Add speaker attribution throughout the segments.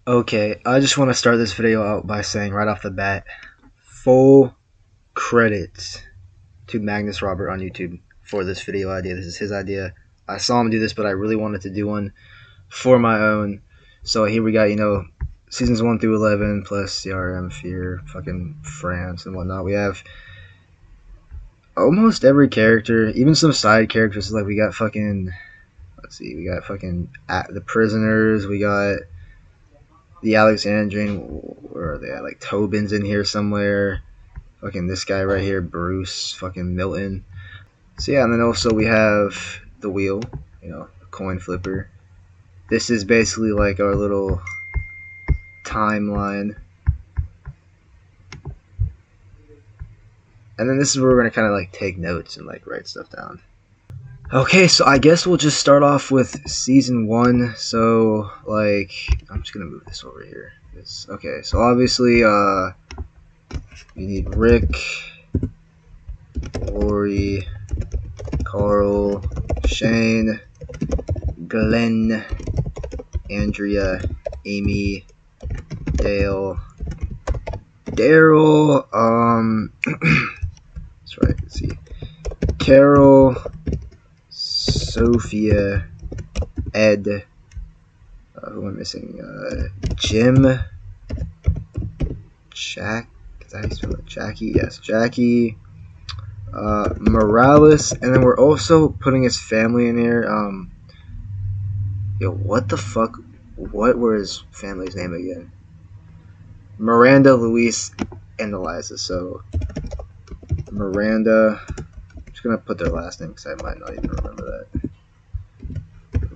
Speaker 1: Okay, I just want to start this video out by saying right off the bat, full credits to Magnus Robert on YouTube for this video idea. This is his idea. I saw him do this, but I really wanted to do one for my own. So here we got, seasons 1 through 11 plus CRM, Fear, fucking France and whatnot. We have almost every character, even some side characters. Like we got fucking, let's see, we got fucking the prisoners. We got the Alexandrian, where are they at? Like Tobin's in here somewhere. Fucking this guy right here, Bruce, fucking Milton. So yeah, and then also we have the wheel, the coin flipper. This is basically like our little timeline. And then this is where we're gonna kind of like take notes and like write stuff down. Okay, so I guess we'll just start off with season 1. So like, I'm just gonna move this over here. Okay, so obviously, you need Rick, Lori, Carl, Shane, Glenn, Andrea, Amy, Dale, Daryl, that's right, let's see, Carol, Sophia, Ed, who am I missing, Jim, Jack, is that how you spell it? Jackie, yes, Jackie, Morales, and then we're also putting his family in here. Yo, what the fuck? What were his family's name again? Miranda, Luis, and Eliza. So Miranda, I'm just gonna put their last name because I might not even remember that.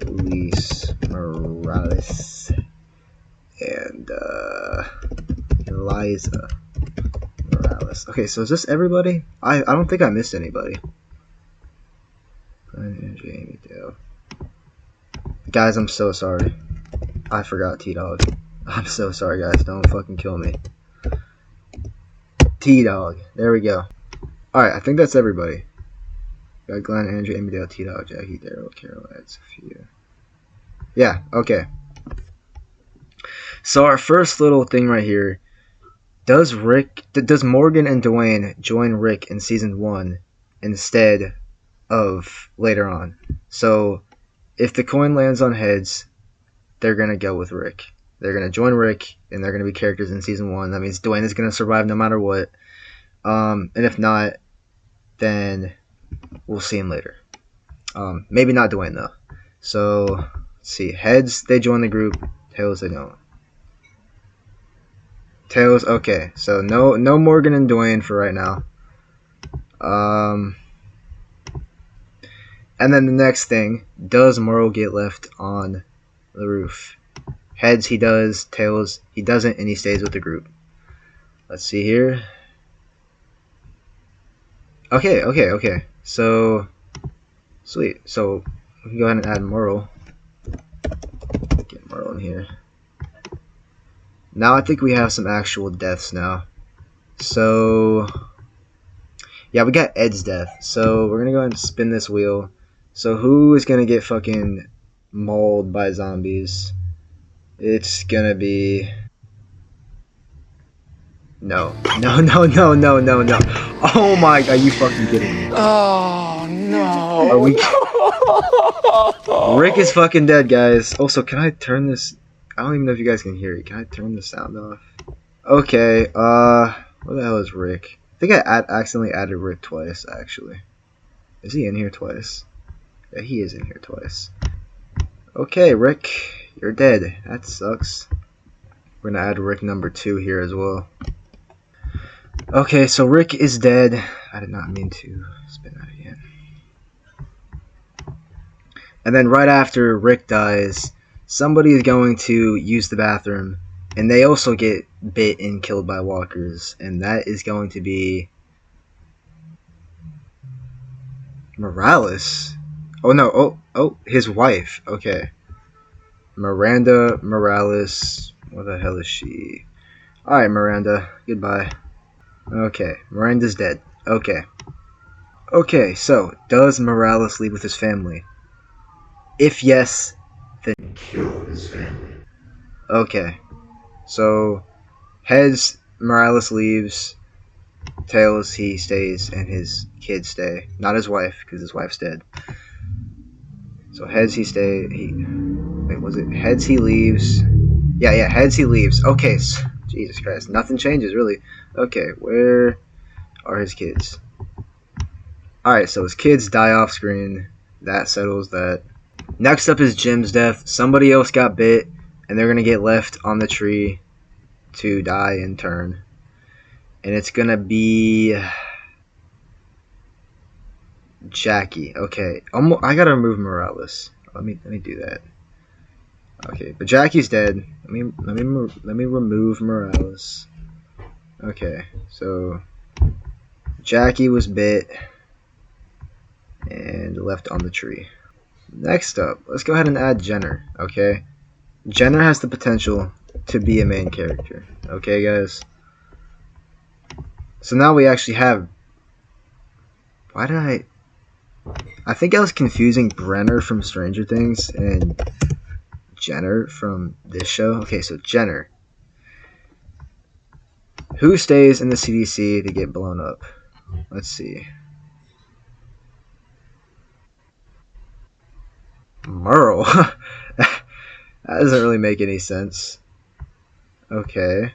Speaker 1: Luis Morales and Eliza Morales. Okay, so is this everybody? I don't think I missed anybody. Jamie Dale. Guys, I'm so sorry. I forgot T-Dog. I'm so sorry, guys. Don't fucking kill me. T-Dog. There we go. Alright, I think that's everybody. Got Glenn, Andrew, Amy, Dale, T-Dog, Jackie, Daryl, Carol, Ed, Sophia. Yeah, okay. So our first little thing right here. Does Morgan and Dwayne join Rick in season 1 instead of later on? So if the coin lands on heads, they're going to go with Rick. They're going to join Rick, and they're going to be characters in season 1. That means Dwayne is going to survive no matter what. And if not, then we'll see him later. Maybe not Dwayne, though. So, let's see. Heads, they join the group. Tails, they don't. Tails, okay. So, no Morgan and Dwayne for right now. And then the next thing, does Merle get left on the roof? Heads, he does. Tails, he doesn't, and he stays with the group. Let's see here. Okay. So, sweet. So, we can go ahead and add Merle. Get Merle in here. Now I think we have some actual deaths now. So, yeah, we got Ed's death. So, we're going to go ahead and spin this wheel. So, who is going to get fucking mauled by zombies? It's gonna be... No. Oh my, are you fucking kidding me?
Speaker 2: Oh, no.
Speaker 1: Are we... Rick is fucking dead, guys. Also, can I turn this... I don't even know if you guys can hear it. Can I turn the sound off? Okay, where the hell is Rick? I think I accidentally added Rick twice, actually. Is he in here twice? Yeah, he is in here twice. Okay, Rick, you're dead. That sucks. We're gonna add Rick number 2 here as well. Okay, so Rick is dead. I did not mean to spin that again. And then right after Rick dies, somebody is going to use the bathroom, and they also get bit and killed by walkers, and that is going to be Morales. Oh no, oh, his wife. Okay. Miranda Morales. What the hell is she? Alright, Miranda. Goodbye. Okay, Miranda's dead. Okay. Okay, so, does Morales leave with his family? If yes, then kill his family. Okay. So heads, Morales leaves. Tails, he stays, and his kids stay. Not his wife, because his wife's dead. So heads, he stay. Wait, was it heads? He leaves. Yeah. Heads, he leaves. Okay. Jesus Christ, nothing changes really. Okay, where are his kids? All right, so his kids die off screen. That settles that. Next up is Jim's death. Somebody else got bit, and they're gonna get left on the tree to die in turn. And it's gonna be Jackie. Okay, I gotta remove Morales. Let me do that. Okay, but Jackie's dead. Let me remove Morales. Okay, so Jackie was bit and left on the tree. Next up, let's go ahead and add Jenner. Okay, Jenner has the potential to be a main character. Okay, guys. So now we actually have. Why did I think I was confusing Brenner from Stranger Things and Jenner from this show. Okay, so Jenner. Who stays in the CDC to get blown up? Let's see. Merle. That doesn't really make any sense. Okay.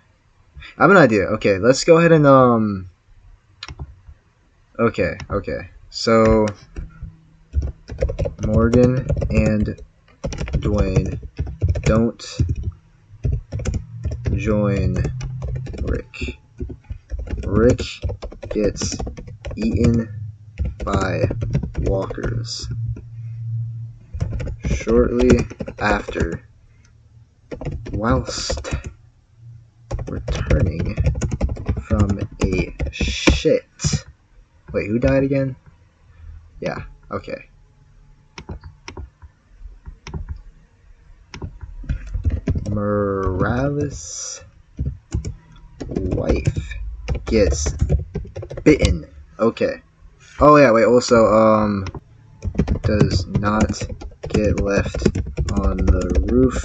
Speaker 1: I have an idea. Okay, let's go ahead and Okay. So Morgan and Dwayne don't join Rick. Rick gets eaten by walkers. Shortly after, whilst returning from a shit. Wait, who died again? Yeah, okay. Morales' wife gets bitten. Okay. Oh yeah, wait, also, does not get left on the roof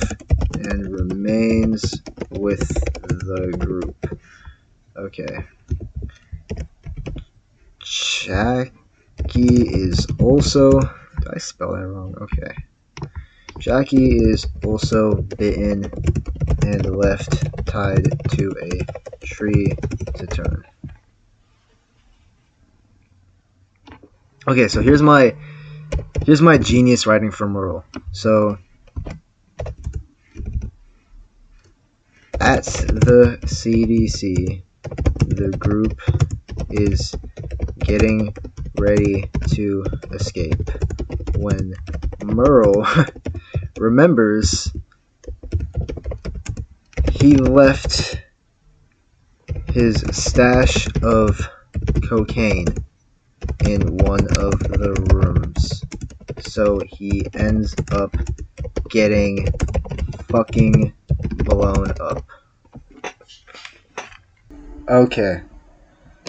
Speaker 1: and remains with the group. Okay. Jackie is also. Did I spell that wrong? Okay. Jackie is also bitten and left tied to a tree to turn. Okay, so here's my genius writing for Merle. So at the CDC, the group is getting ready to escape when Merle remembers he left his stash of cocaine in one of the rooms. So he ends up getting fucking blown up. Okay.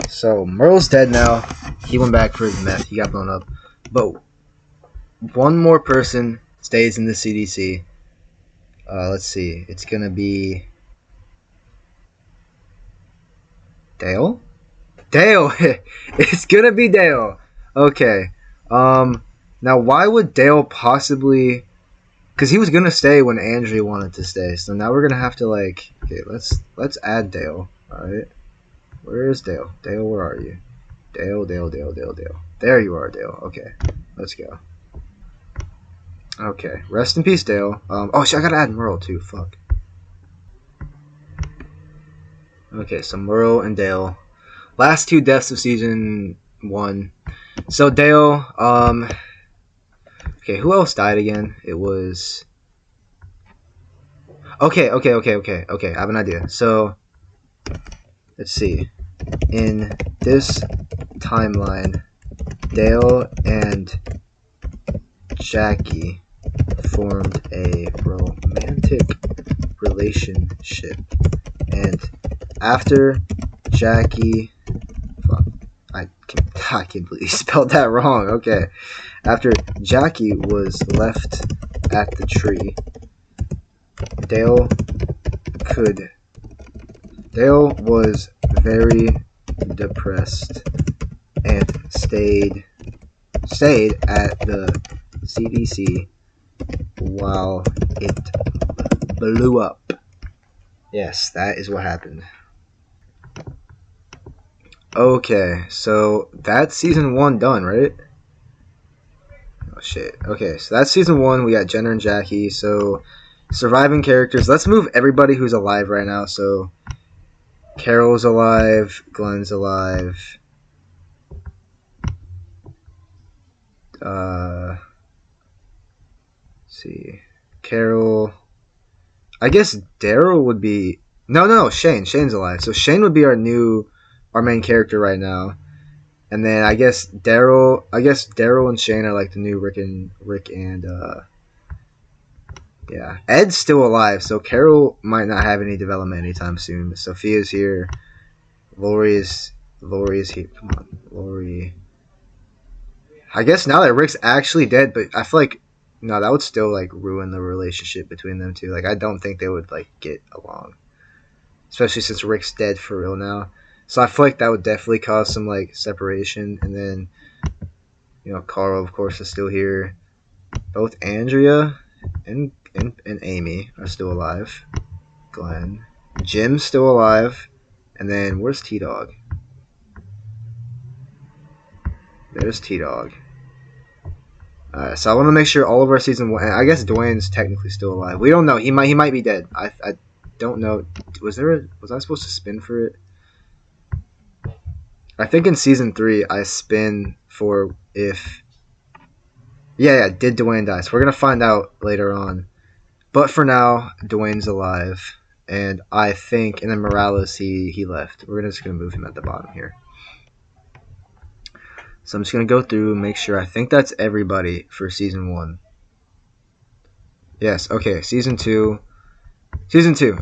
Speaker 1: So Merle's dead now. He went back for his meth. He got blown up. But one more person stays in the CDC. Let's see. It's gonna be Dale? Dale! It's gonna be Dale. Okay. Now why would Dale possibly... Because he was gonna stay when Andrea wanted to stay. So now we're gonna have to like... Okay, let's add Dale. Alright. Where is Dale? Dale, where are you? Dale. There you are, Dale. Okay. Let's go. Okay. Rest in peace, Dale. Oh shit, I gotta add Merle too. Fuck. Okay, so Merle and Dale. Last two deaths of season 1. So Dale, okay, who else died again? It was... Okay, I have an idea. So, let's see. In this timeline, Dale and Jackie formed a romantic relationship. And after Jackie... Fuck. I completely spelled that wrong. Okay. After Jackie was left at the tree, Dale could Dale was very depressed and stayed at the CDC while it blew up. Yes, that is what happened. Okay, so that's season 1 done, right? Oh shit. Okay, so that's season 1. We got Jenner and Jackie. So surviving characters. Let's move everybody who's alive right now. So Carol's alive, Glenn's alive. Let's see, Carol. I guess Daryl would be no. Shane's alive. So Shane would be our main character right now. And then I guess Daryl and Shane are like the new Rick and yeah. Ed's still alive, so Carol might not have any development anytime soon. Sophia's here. Lori is here. Come on, Lori. I guess now that Rick's actually dead, but I feel like no, that would still like ruin the relationship between them two. Like I don't think they would like get along, especially since Rick's dead for real now. So I feel like that would definitely cause some like separation. And then Carl of course is still here. Both Andrea and Amy are still alive. Glenn, Jim's still alive. And then where's T Dog? There's T Dog. Alright, so I want to make sure all of our season 1. I guess Dwayne's technically still alive. We don't know. He might be dead. I don't know. Was I supposed to spin for it? I think in season 3 I spin for if. Yeah. Did Dwayne die? So we're gonna find out later on. But for now, Dwayne's alive, and I think, and then Morales he left. We're just gonna move him at the bottom here. So I'm just gonna go through and make sure. I think that's everybody for season 1. Yes. Okay. Season 2.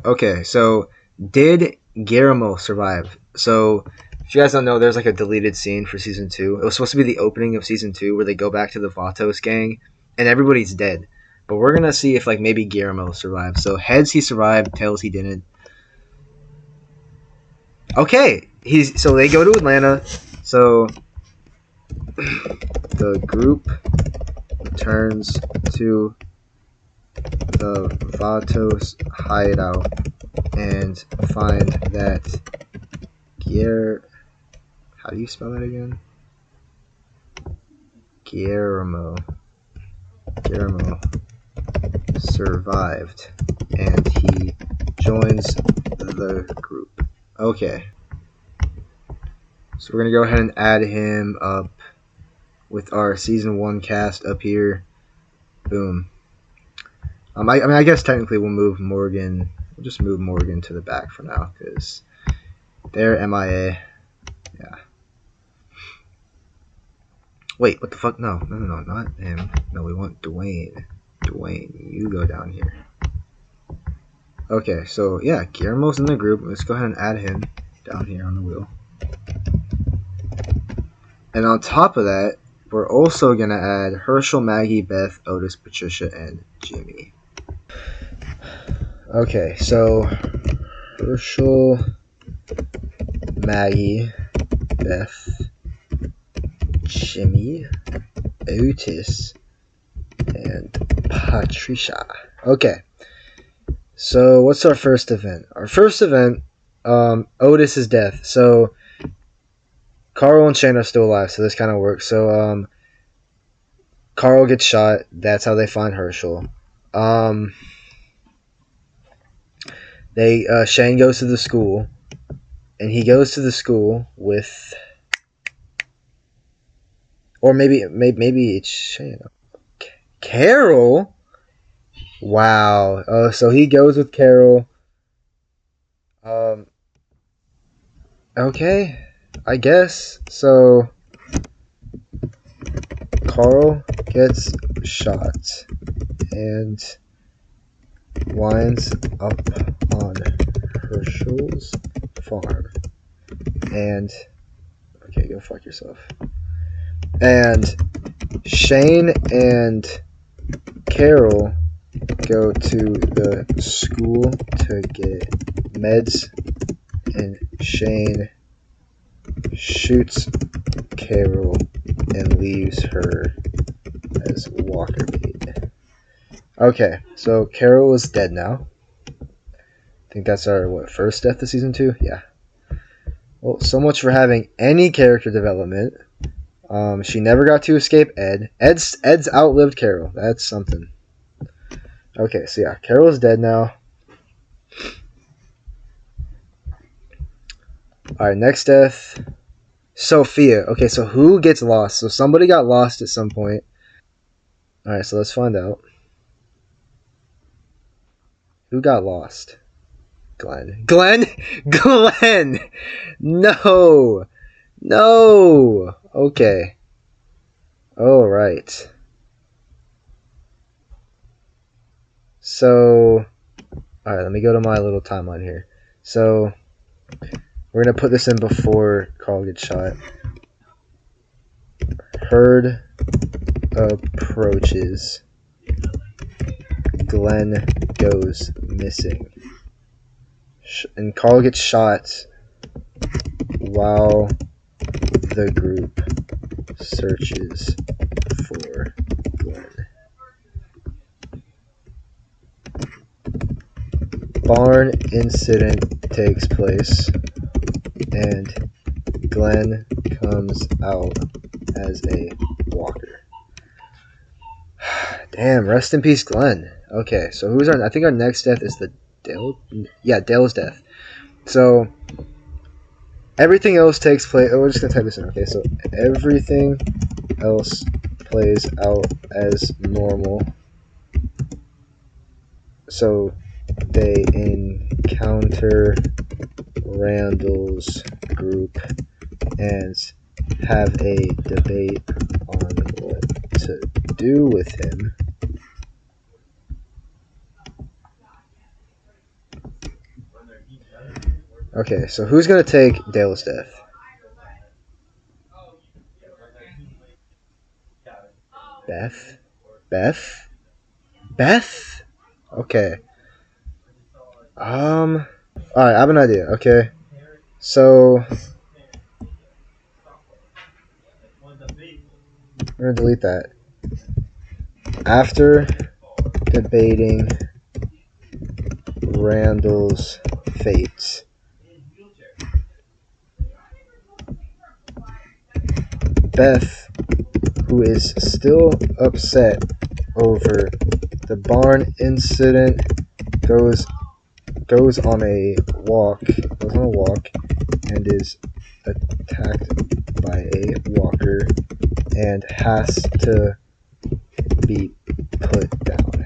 Speaker 1: Okay. So did Guillermo survive? So if you guys don't know, there's like a deleted scene for season 2. It was supposed to be the opening of season 2 where they go back to the Vatos gang and everybody's dead. But we're gonna see if like maybe Guillermo survived. So heads he survived, tails he didn't. Okay, so they go to Atlanta. So the group returns to the Vatos hideout and find that how do you spell that again? Guillermo survived, and he joins the group. Okay. So we're going to go ahead and add him up with our season 1 cast up here. Boom. I guess technically we'll move Morgan. We'll just move Morgan to the back for now because they're MIA. Yeah. Wait, what the fuck? No, not him. No, we want Dwayne. Dwayne, you go down here. Okay, so yeah, Guillermo's in the group. Let's go ahead and add him down here on the wheel. And on top of that, we're also going to add Herschel, Maggie, Beth, Otis, Patricia, and Jimmy. Okay, so Herschel, Maggie, Beth, Jimmy, Otis, and Patricia. Okay, so what's our first event? Our first event, Otis's death. So Carl and Shane are still alive, so this kind of works. So Carl gets shot. That's how they find Herschel. Shane goes to the school, and he goes to the school with, or maybe it's Shane. Carol. Wow. So he goes with Carol. Okay, I guess so. Carl gets shot and winds up on Herschel's farm. And okay, go fuck yourself. And Shane and Carol go to the school to get meds and Shane shoots Carol and leaves her as walker bait. Okay, so Carol is dead now. I think that's our, first death of season 2? Yeah. Well, so much for having any character development. She never got to escape Ed. Ed's outlived Carol. That's something. Okay, so yeah, Carol's dead now. Alright, next death. Sophia. Okay, so who gets lost? So somebody got lost at some point. Alright, so let's find out. Who got lost? Glenn. Glenn? Glenn! No! No! Okay. Alright. So, alright, let me go to my little timeline here. So, we're going to put this in before Carl gets shot. Herd approaches. Glenn goes missing. And Carl gets shot while the group searches for Glenn. Barn incident takes place, and Glenn comes out as a walker. Damn, rest in peace, Glenn. Okay, so who's our? I think our next death is the Dale. Yeah, Dale's death. So everything else takes place. Oh, we're just gonna type this in. Okay, so everything else plays out as normal. So they encounter Randall's group and have a debate on what to do with him. Okay, so who's gonna take Dale's death? Beth? Beth? Beth? Okay. Alright, I have an idea, okay? So we're gonna delete that. After debating Randall's fate, Beth, who is still upset over the barn incident, goes on a walk and is attacked by a walker and has to be put down.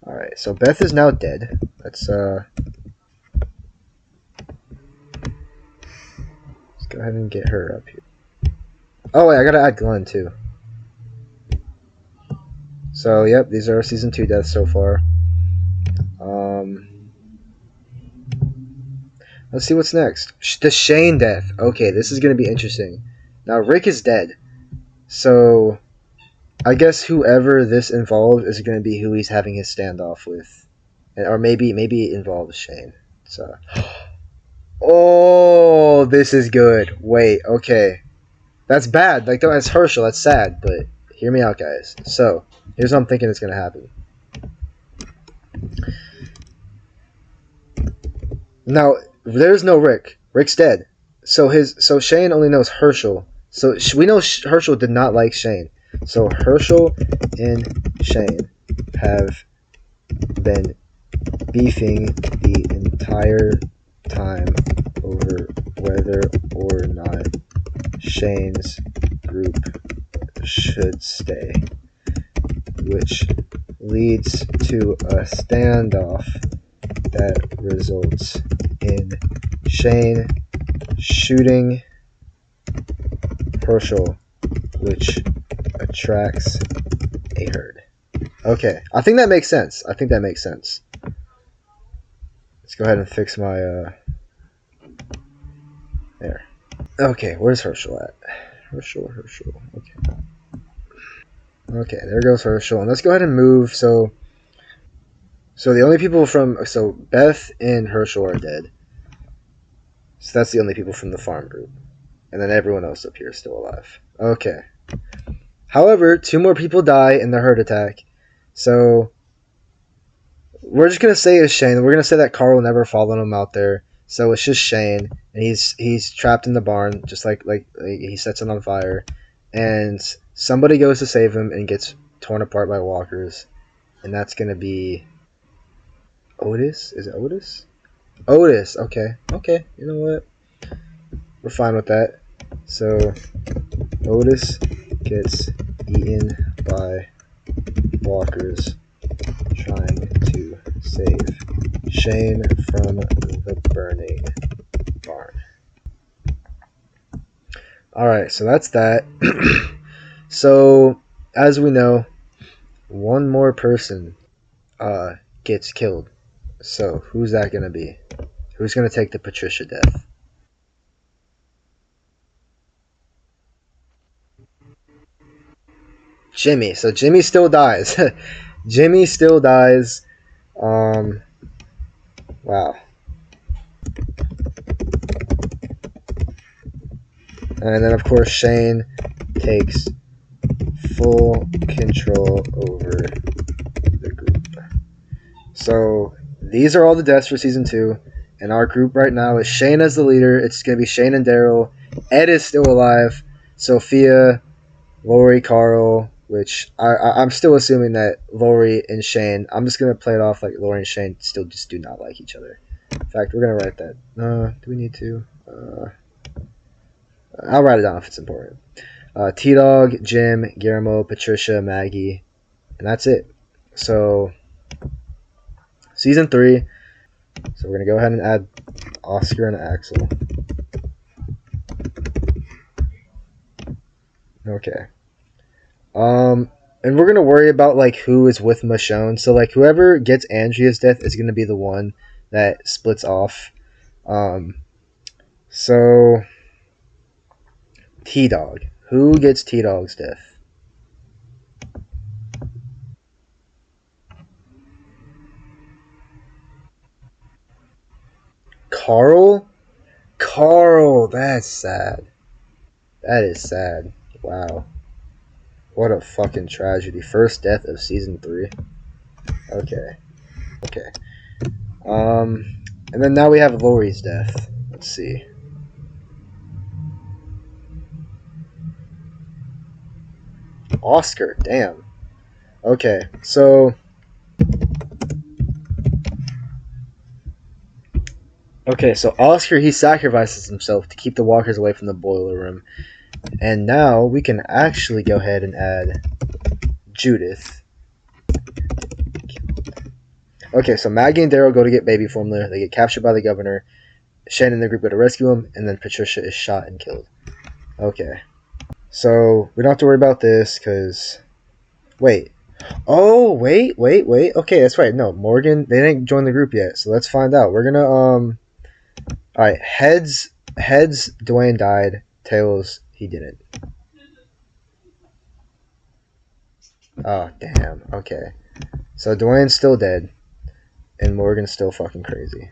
Speaker 1: Alright, so Beth is now dead. Let's go ahead and get her up here. Oh wait, I gotta add Glenn too. So yep, these are our season 2 deaths so far. Let's see what's next. The Shane death. Okay, this is gonna be interesting. Now Rick is dead, so I guess whoever this involved is gonna be who he's having his standoff with, or maybe it involves Shane. So, oh, this is good. Wait, okay, that's bad. Like, that's Herschel. That's sad, but hear me out, guys. So here's what I'm thinking is gonna happen. Now, there's no Rick. Rick's dead. So Shane only knows Herschel. So we know Herschel did not like Shane. So Herschel and Shane have been beefing the entire time over whether or not Shane's group should stay, which leads to a standoff that results in Shane shooting Herschel, which attracts a herd. Okay, I think that makes sense. Let's go ahead and fix my, there. Okay, where's Herschel at? Herschel, okay. Okay, there goes Herschel, and let's go ahead and move, so the only people so Beth and Herschel are dead. So that's the only people from the farm group. And then everyone else up here is still alive. Okay. However, 2 more people die in the herd attack. So we're just gonna say it's Shane. We're gonna say that Carl never followed him out there. So it's just Shane, and he's trapped in the barn, just like he sets it on fire, and somebody goes to save him and gets torn apart by walkers, and that's gonna be Otis. Is it Otis? Otis. Okay. Okay. You know what? We're fine with that. So Otis gets eaten by walkers trying to save Shane from the burning barn. Alright, so that's that. So, as we know, one more person gets killed. So, who's that going to be? Who's going to take the Patricia death? Jimmy. So, Jimmy still dies. Jimmy still dies. Wow. And then, of course, Shane takes full control over the group. So, these are all the deaths for season 2. And our group right now is Shane as the leader. It's going to be Shane and Daryl. Ed is still alive. Sophia, Lori, Carl, which I'm still assuming that Lori and Shane, I'm just going to play it off like Lori and Shane still just do not like each other. In fact, we're going to write that. Do we need to? I'll write it down if it's important. T-Dog, Jim, Guillermo, Patricia, Maggie, and that's it. So, season 3. So we're going to go ahead and add Oscar and Axel. Okay. And we're going to worry about, like, who is with Michonne. So, like, whoever gets Andrea's death is going to be the one that splits off. So, T-Dog. Who gets T-Dog's death? Carl? Carl, that's sad. That is sad. Wow. What a fucking tragedy. First death of season 3. Okay. Okay. And then now we have Lori's death. Let's see. Oscar, damn. Okay, so Oscar, he sacrifices himself to keep the walkers away from the boiler room. And now we can actually go ahead and add Judith. Okay, so Maggie and Daryl go to get baby formula. They get captured by the governor. Shane and the group go to rescue him, and then Patricia is shot and killed. Okay. So we don't have to worry about this because... Wait. Oh, wait. Okay, that's right. No, Morgan, they didn't join the group yet, so let's find out. We're gonna, Alright, heads, Dwayne died. Tails, he didn't. Oh, damn. Okay. So Dwayne's still dead, and Morgan's still fucking crazy.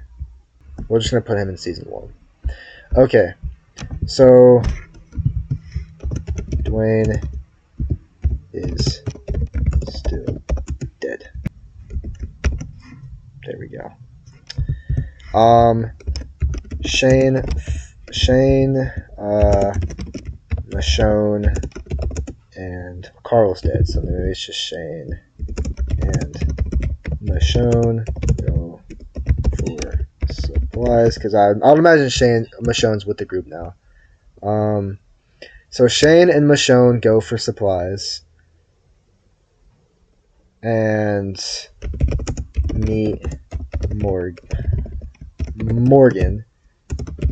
Speaker 1: We're just gonna put him in season 1. Okay. So Dwayne is still dead. There we go. Shane, Michonne, and Carl's dead, so maybe it's just Shane and Michonne go for supplies, because I'll imagine Michonne's with the group now. So Shane and Michonne go for supplies and meet Morgan.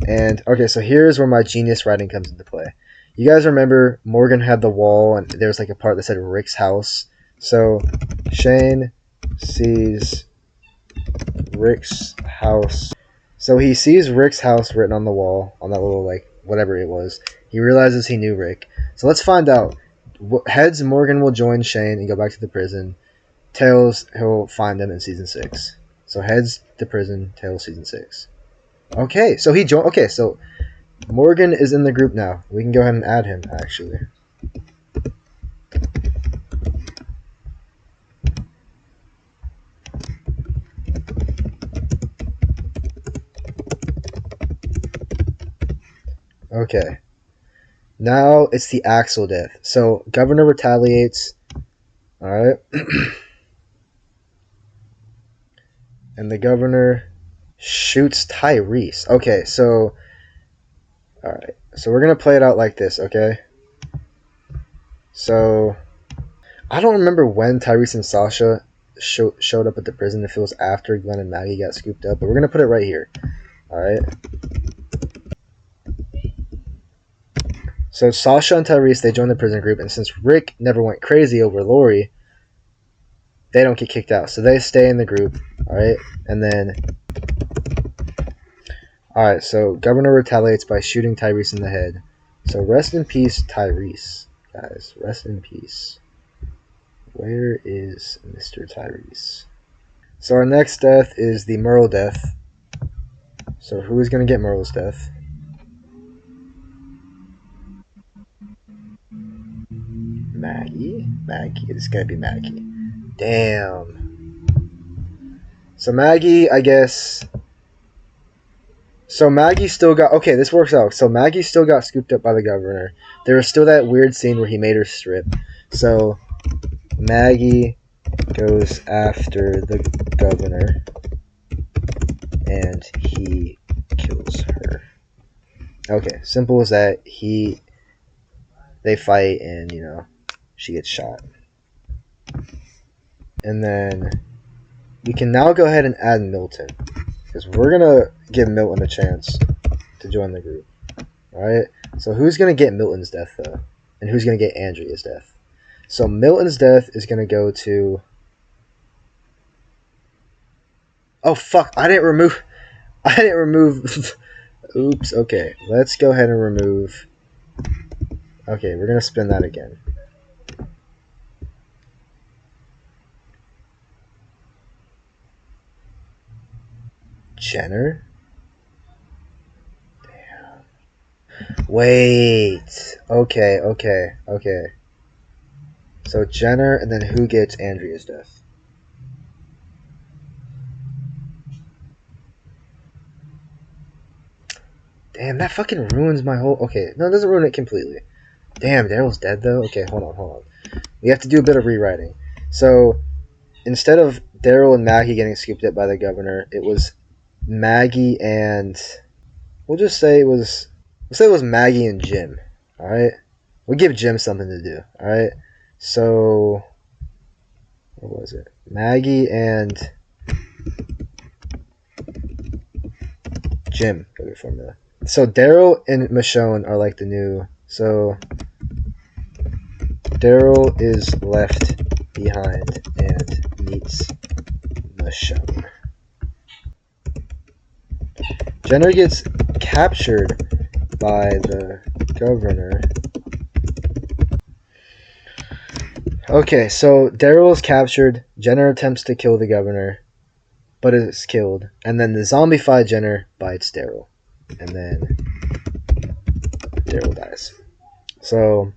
Speaker 1: And okay, so here's where my genius writing comes into play. You guys remember Morgan had the wall and there's like a part that said Rick's house. So Shane sees Rick's house. So he sees Rick's house written on the wall, on that little, like, whatever it was. He realizes he knew Rick. So let's find out. Heads, Morgan will join Shane and go back to the prison. Tails, he'll find them in season 6. So Heads, the prison, Tails, season 6. Okay, so he joined. Okay, so Morgan is in the group now. We can go ahead and add him, actually. Okay. Now it's the Axel death. So Governor retaliates. Alright. And the Governor shoots Tyrese. Okay, so... Alright. So we're going to play it out like this, okay? So... I don't remember when Tyrese and Sasha showed up at the prison, if it was after Glenn and Maggie got scooped up. But we're going to put it right here. Alright? So Sasha and Tyrese, they joined the prison group, and since Rick never went crazy over Lori, they don't get kicked out. So they stay in the group, alright? And then... Alright, so Governor retaliates by shooting Tyrese in the head. So rest in peace, Tyrese. Guys, rest in peace. Where is Mr. Tyrese? So our next death is the Merle death. So who is going to get Merle's death? Maggie? Maggie. It's going to be Maggie. Damn. So Maggie, I guess... So Maggie still got... Okay, this works out. So Maggie still got scooped up by the Governor. There was still that weird scene where he made her strip. So Maggie goes after the Governor and he kills her. Okay, simple as that. They fight and, you know, she gets shot. And then we can now go ahead and add Milton, because we're going to give Milton a chance to join the group. Alright? So who's going to get Milton's death, though? And who's going to get Andrea's death? So Milton's death is going to go to... Oh, fuck. I didn't remove... Oops. Okay. Let's go ahead and remove... Okay, we're going to spin that again. Jenner? Damn. Wait. Okay. So Jenner, and then who gets Andrea's death? Damn, that fucking ruins my whole... Okay, no, it doesn't ruin it completely. Damn, Daryl's dead, though? Okay, hold on. We have to do a bit of rewriting. So, instead of Daryl and Maggie getting scooped up by the Governor, it was Maggie and... We'll say it was Maggie and Jim, alright? We'll give Jim something to do, alright? So... What was it? Maggie and... Jim, go get formula. So Daryl and Michonne are like the new... So... Daryl is left behind and meets Michonne. Jenner gets captured by the Governor. Okay, so Daryl is captured. Jenner attempts to kill the Governor, but is killed. And then the zombified Jenner bites Daryl. And then Daryl dies. So,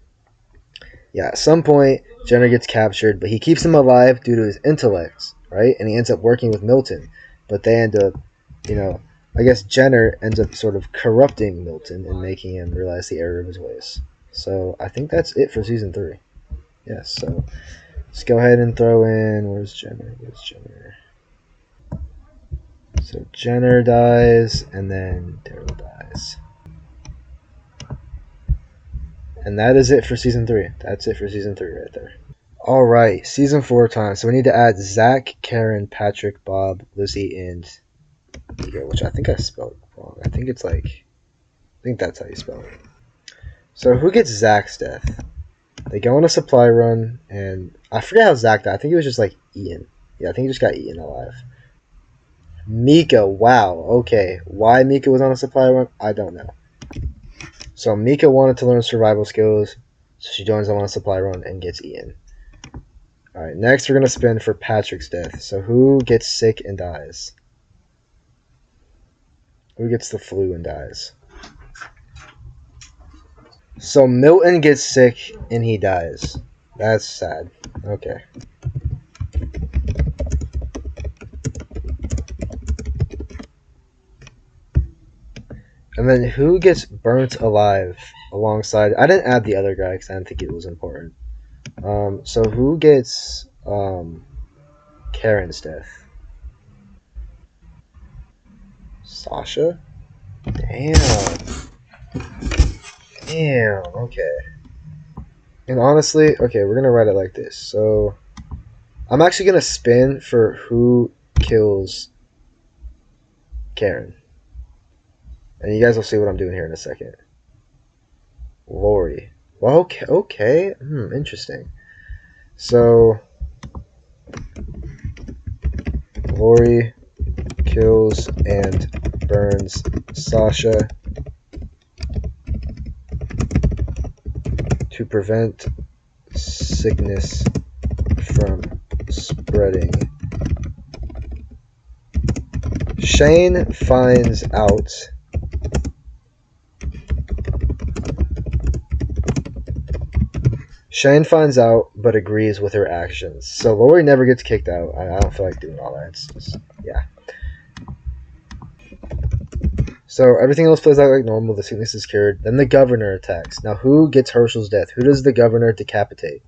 Speaker 1: yeah, at some point, Jenner gets captured, but he keeps him alive due to his intellect, right? And he ends up working with Milton. But they end up, you know, I guess Jenner ends up sort of corrupting Milton and making him realize the error of his ways. So I think that's it for season 3. Yes, so let's go ahead and throw in... Where's Jenner? So Jenner dies, and then Daryl dies. And that is it for season 3. That's it for season 3 right there. Alright, season 4 time. So we need to add Zach, Karen, Patrick, Bob, Lizzie, and Mika, which I think I spelled wrong. I think that's how you spell it. So who gets Zach's death? They go on a supply run, and I forget how Zach died. I think it was just like eaten. Yeah, I think he just got eaten alive. Mika, wow, okay. Why Mika was on a supply run, I don't know. So Mika wanted to learn survival skills, so she joins them on a supply run and gets eaten. Alright, next we're going to spin for Patrick's death. So who gets sick and dies? Who gets the flu and dies? So Milton gets sick and he dies. That's sad. Okay. And then who gets burnt alive alongside? I didn't add the other guy because I didn't think it was important. So who gets Karen's death? Sasha? Damn. Damn. Okay. And honestly, okay, we're gonna write it like this. So I'm actually gonna spin for who kills Karen. And you guys will see what I'm doing here in a second. Lori. Well, okay. Interesting. So Lori kills and burns Sasha to prevent sickness from spreading. Shane finds out but agrees with her actions. So Lori never gets kicked out. I don't feel like doing all that. It's just, yeah. So everything else plays out like normal. The sickness is cured. Then the governor attacks. Now who gets Herschel's death? Who does the governor decapitate?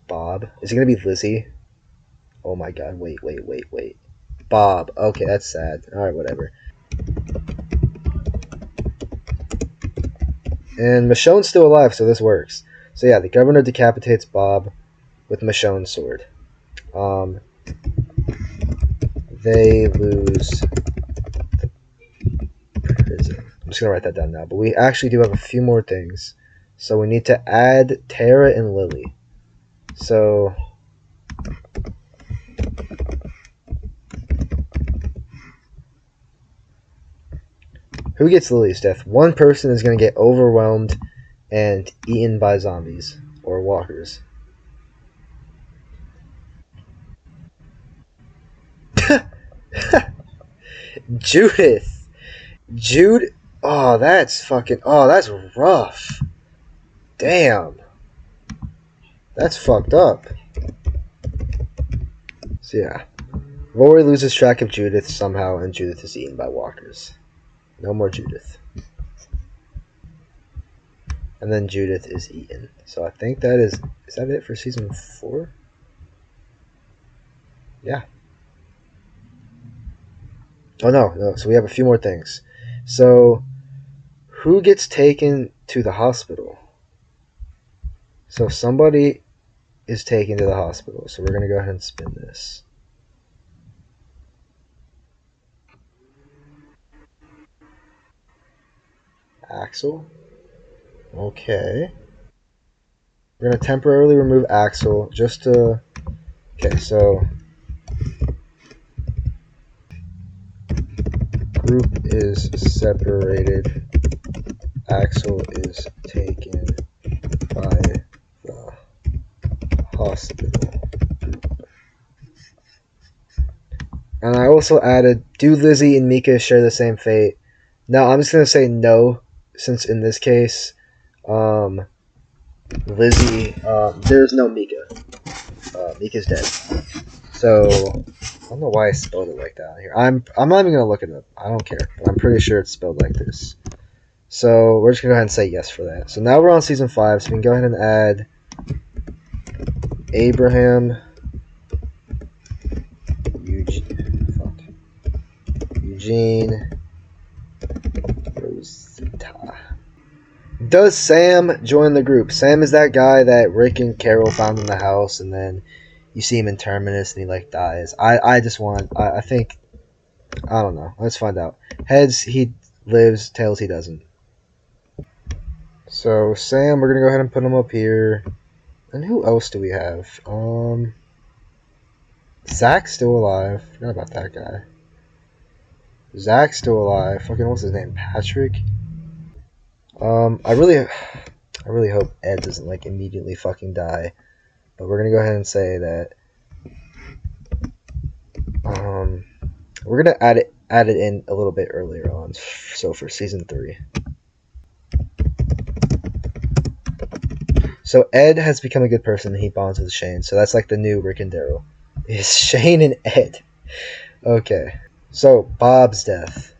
Speaker 1: Bob. Is it going to be Lizzie? Oh my god. Wait. Bob. Okay, that's sad. Alright, whatever. And Michonne's still alive, so this works. So yeah, the governor decapitates Bob with Michonne's sword. They lose the prison. I'm just going to write that down now. But we actually do have a few more things. So we need to add Tara and Lily. So who gets Lily's death? One person is going to get overwhelmed and eaten by zombies or walkers. Judith. Oh, that's rough. Damn. That's fucked up. So yeah. Lori loses track of Judith somehow, and Judith is eaten by walkers. No more Judith. And then Judith is eaten. So I think that is that it for season 4? Yeah. Oh no. So we have a few more things. So who gets taken to the hospital? So somebody is taken to the hospital. So we're gonna go ahead and spin this. Axel. Okay. We're going to temporarily remove Axel just to... Okay, so... Group is separated. Axel is taken by the hospital. And I also added, do Lizzie and Mika share the same fate? Now, I'm just going to say no, since in this case, Lizzie, there's no Mika. Mika's dead. So, I don't know why I spelled it like that here. I'm not even going to look it up. I don't care. But I'm pretty sure it's spelled like this. So, we're just going to go ahead and say yes for that. So, now we're on season 5. So, we can go ahead and add Abraham, Eugene, Rosita. Does Sam join the group? Sam is that guy that Rick and Carol found in the house, and then you see him in Terminus, and he like dies. I think, I don't know. Let's find out. Heads, he lives. Tails, he doesn't. So Sam, we're gonna go ahead and put him up here. And who else do we have? Zach's still alive. Forgot about that guy. Zach's still alive. Fucking what's his name? Patrick. I really hope Ed doesn't like immediately fucking die. But we're gonna go ahead and say that We're gonna add it in a little bit earlier on. So for season 3. So Ed has become a good person. He bonds with Shane. So that's like the new Rick and Daryl. Is Shane and Ed. Okay. So Bob's death.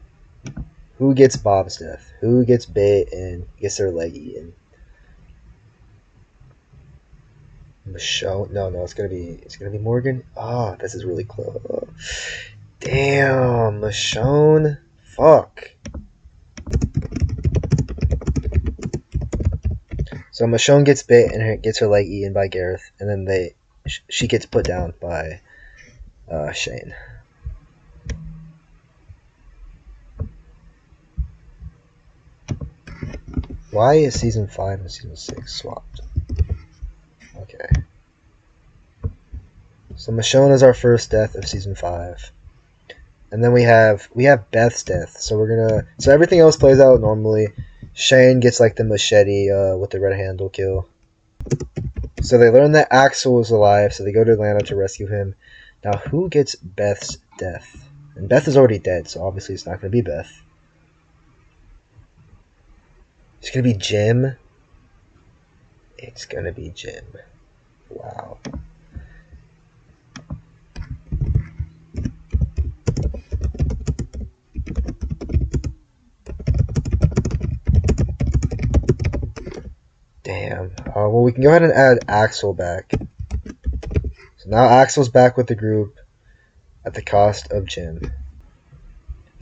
Speaker 1: Who gets Bob's death? Who gets bit and gets their leg eaten? Michonne? No, it's gonna be Morgan. Ah, this is really close. Damn, Michonne. Fuck. So Michonne gets bit and gets her leg eaten by Gareth, and then she gets put down by Shane. Why is season 5 and season 6 swapped? Okay. So Michonne is our first death of season 5. And then we have Beth's death. So everything else plays out normally. Shane gets like the machete with the red handle kill. So they learn that Axel is alive, so they go to Atlanta to rescue him. Now who gets Beth's death? And Beth is already dead, so obviously it's not gonna be Beth. It's gonna be Jim. It's gonna be Jim. Wow. Damn. Well, we can go ahead and add Axel back. So now Axel's back with the group at the cost of Jim.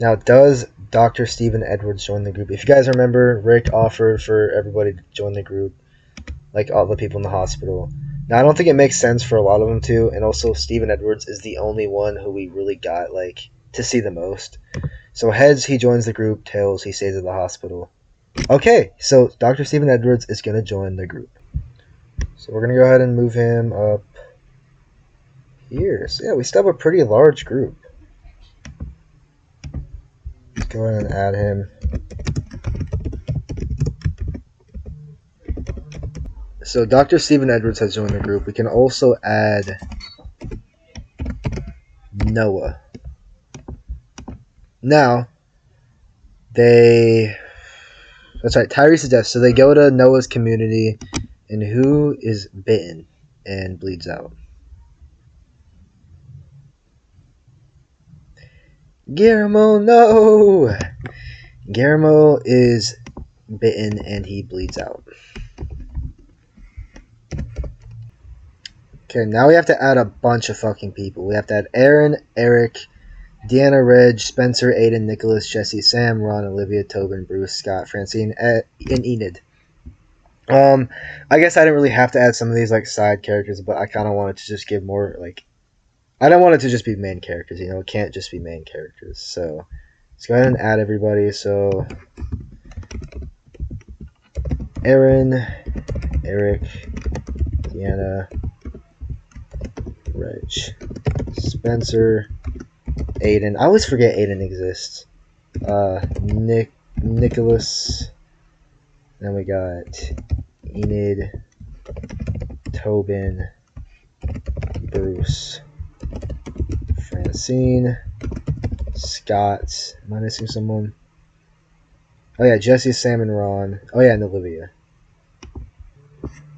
Speaker 1: Now, does Dr. Steven Edwards join the group? If you guys remember, Rick offered for everybody to join the group, like all the people in the hospital. Now, I don't think it makes sense for a lot of them to, and also Steven Edwards is the only one who we really got like to see the most. So heads, he joins the group. Tails, he stays at the hospital. Okay, so Dr. Steven Edwards is going to join the group. So we're going to go ahead and move him up here. So yeah, we still have a pretty large group. Let's go ahead and add him. So Dr. Steven Edwards has joined the group. We can also add Noah. Now, that's right, Tyrese is deaf. So they go to Noah's community, and who is bitten and bleeds out? Guillermo, no! Guillermo is bitten and he bleeds out. Okay, now we have to add a bunch of fucking people. We have to add Aaron, Eric, Deanna, Reg, Spencer, Aiden, Nicholas, Jesse, Sam, Ron, Olivia, Tobin, Bruce, Scott, Francine, and Enid. I guess I didn't really have to add some of these like side characters, but I kind of wanted to just give more like. I don't want it to just be main characters, you know. It can't just be main characters. So let's go ahead and add everybody. So Aaron, Eric, Deanna, Reg, Spencer, Aiden. I always forget Aiden exists. Nicholas. Then we got Enid, Tobin, Bruce, Francine, Scott. Am I missing someone? Oh yeah, Jesse, Sam, and Ron. Oh yeah, and Olivia.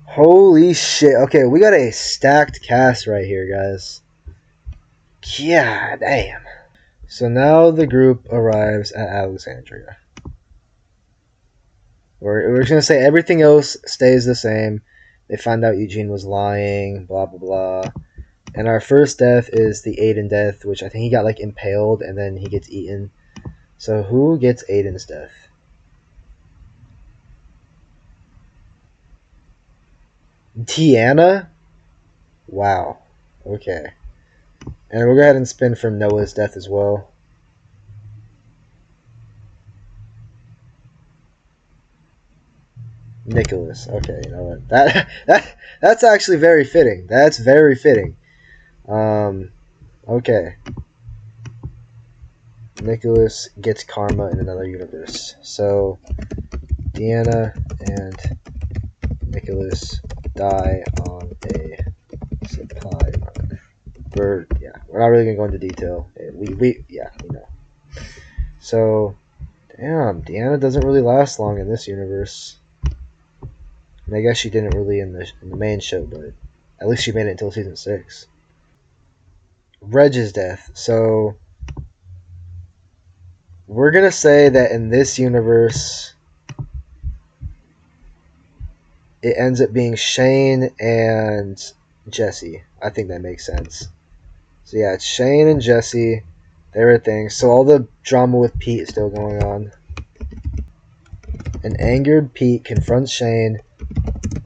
Speaker 1: Holy shit. Okay, we got a stacked cast right here, guys. God damn. So now the group arrives at Alexandria. We're just going to say everything else stays the same. They find out Eugene was lying, blah, blah, blah. And our first death is the Aiden death, which I think he got, like, impaled, and then he gets eaten. So who gets Aiden's death? Deanna? Wow. Okay. And we'll go ahead and spin for Noah's death as well. Nicholas. Okay, you know what? That's actually very fitting. That's very fitting. Okay. Nicholas gets karma in another universe. So Deanna and Nicholas die on a supply run. we're not really gonna go into detail. We know. So, damn, Deanna doesn't really last long in this universe. And I guess she didn't really in the main show, but at least she made it until season 6. Reg's death. So, we're gonna say that in this universe, it ends up being Shane and Jesse. I think that makes sense. So yeah, it's Shane and Jesse. They're a thing. So all the drama with Pete is still going on. An angered Pete confronts Shane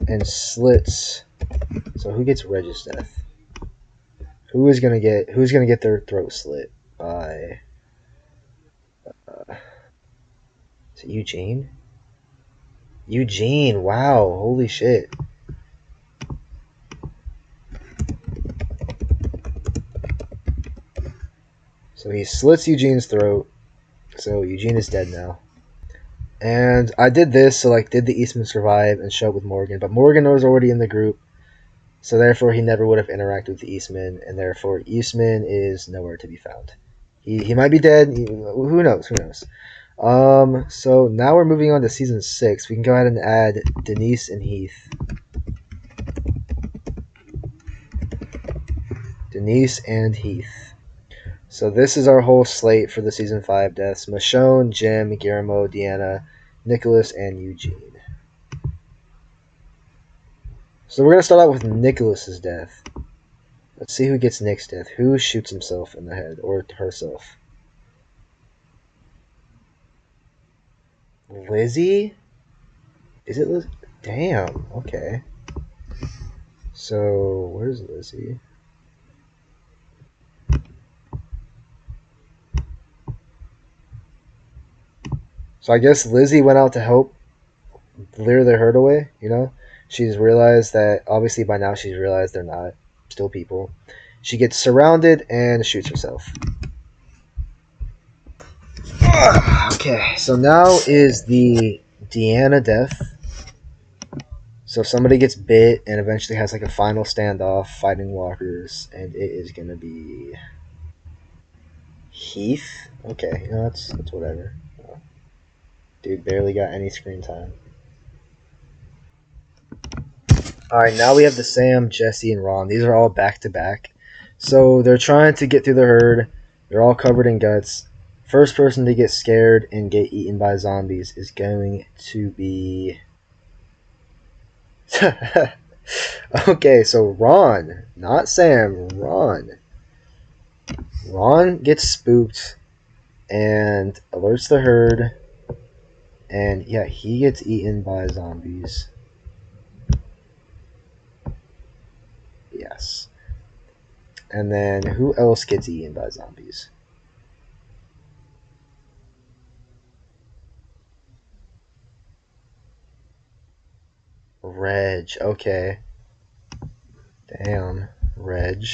Speaker 1: and slits. So who gets Reg's death? Who's gonna get their throat slit by? Is it Eugene? Eugene! Wow! Holy shit! So he slits Eugene's throat. So Eugene is dead now. And I did this, so like, did the Eastman survive and show up with Morgan? But Morgan was already in the group, so therefore he never would have interacted with the Eastman, and therefore Eastman is nowhere to be found. He might be dead. Who knows? Who knows? So now we're moving on to season 6. We can go ahead and add Denise and Heath. Denise and Heath. So this is our whole slate for the season 5 deaths: Michonne, Jim, Guillermo, Deanna, Nicholas, and Eugene. So we're gonna start out with Nicholas's death. Let's see who gets Nick's death. Who shoots himself in the head or herself? Lizzie? Is it Lizzie? Damn. Okay. So where's Lizzie? So I guess Lizzie went out to help lure the herd away. You know, she's realized that obviously by now she's realized they're not still people. She gets surrounded and shoots herself. Okay, so now is the Deanna death. So somebody gets bit and eventually has like a final standoff fighting walkers, and it is gonna be Heath. Okay, you know, that's whatever. Dude barely got any screen time. Alright, now we have the Sam, Jesse, and Ron. These are all back to back. So they're trying to get through the herd. They're all covered in guts. First person to get scared and get eaten by zombies is going to be... Okay, so Ron, not Sam, Ron. Ron gets spooked and alerts the herd. And yeah, he gets eaten by zombies. Yes. And then who else gets eaten by zombies? Reg. Okay. Damn. Reg.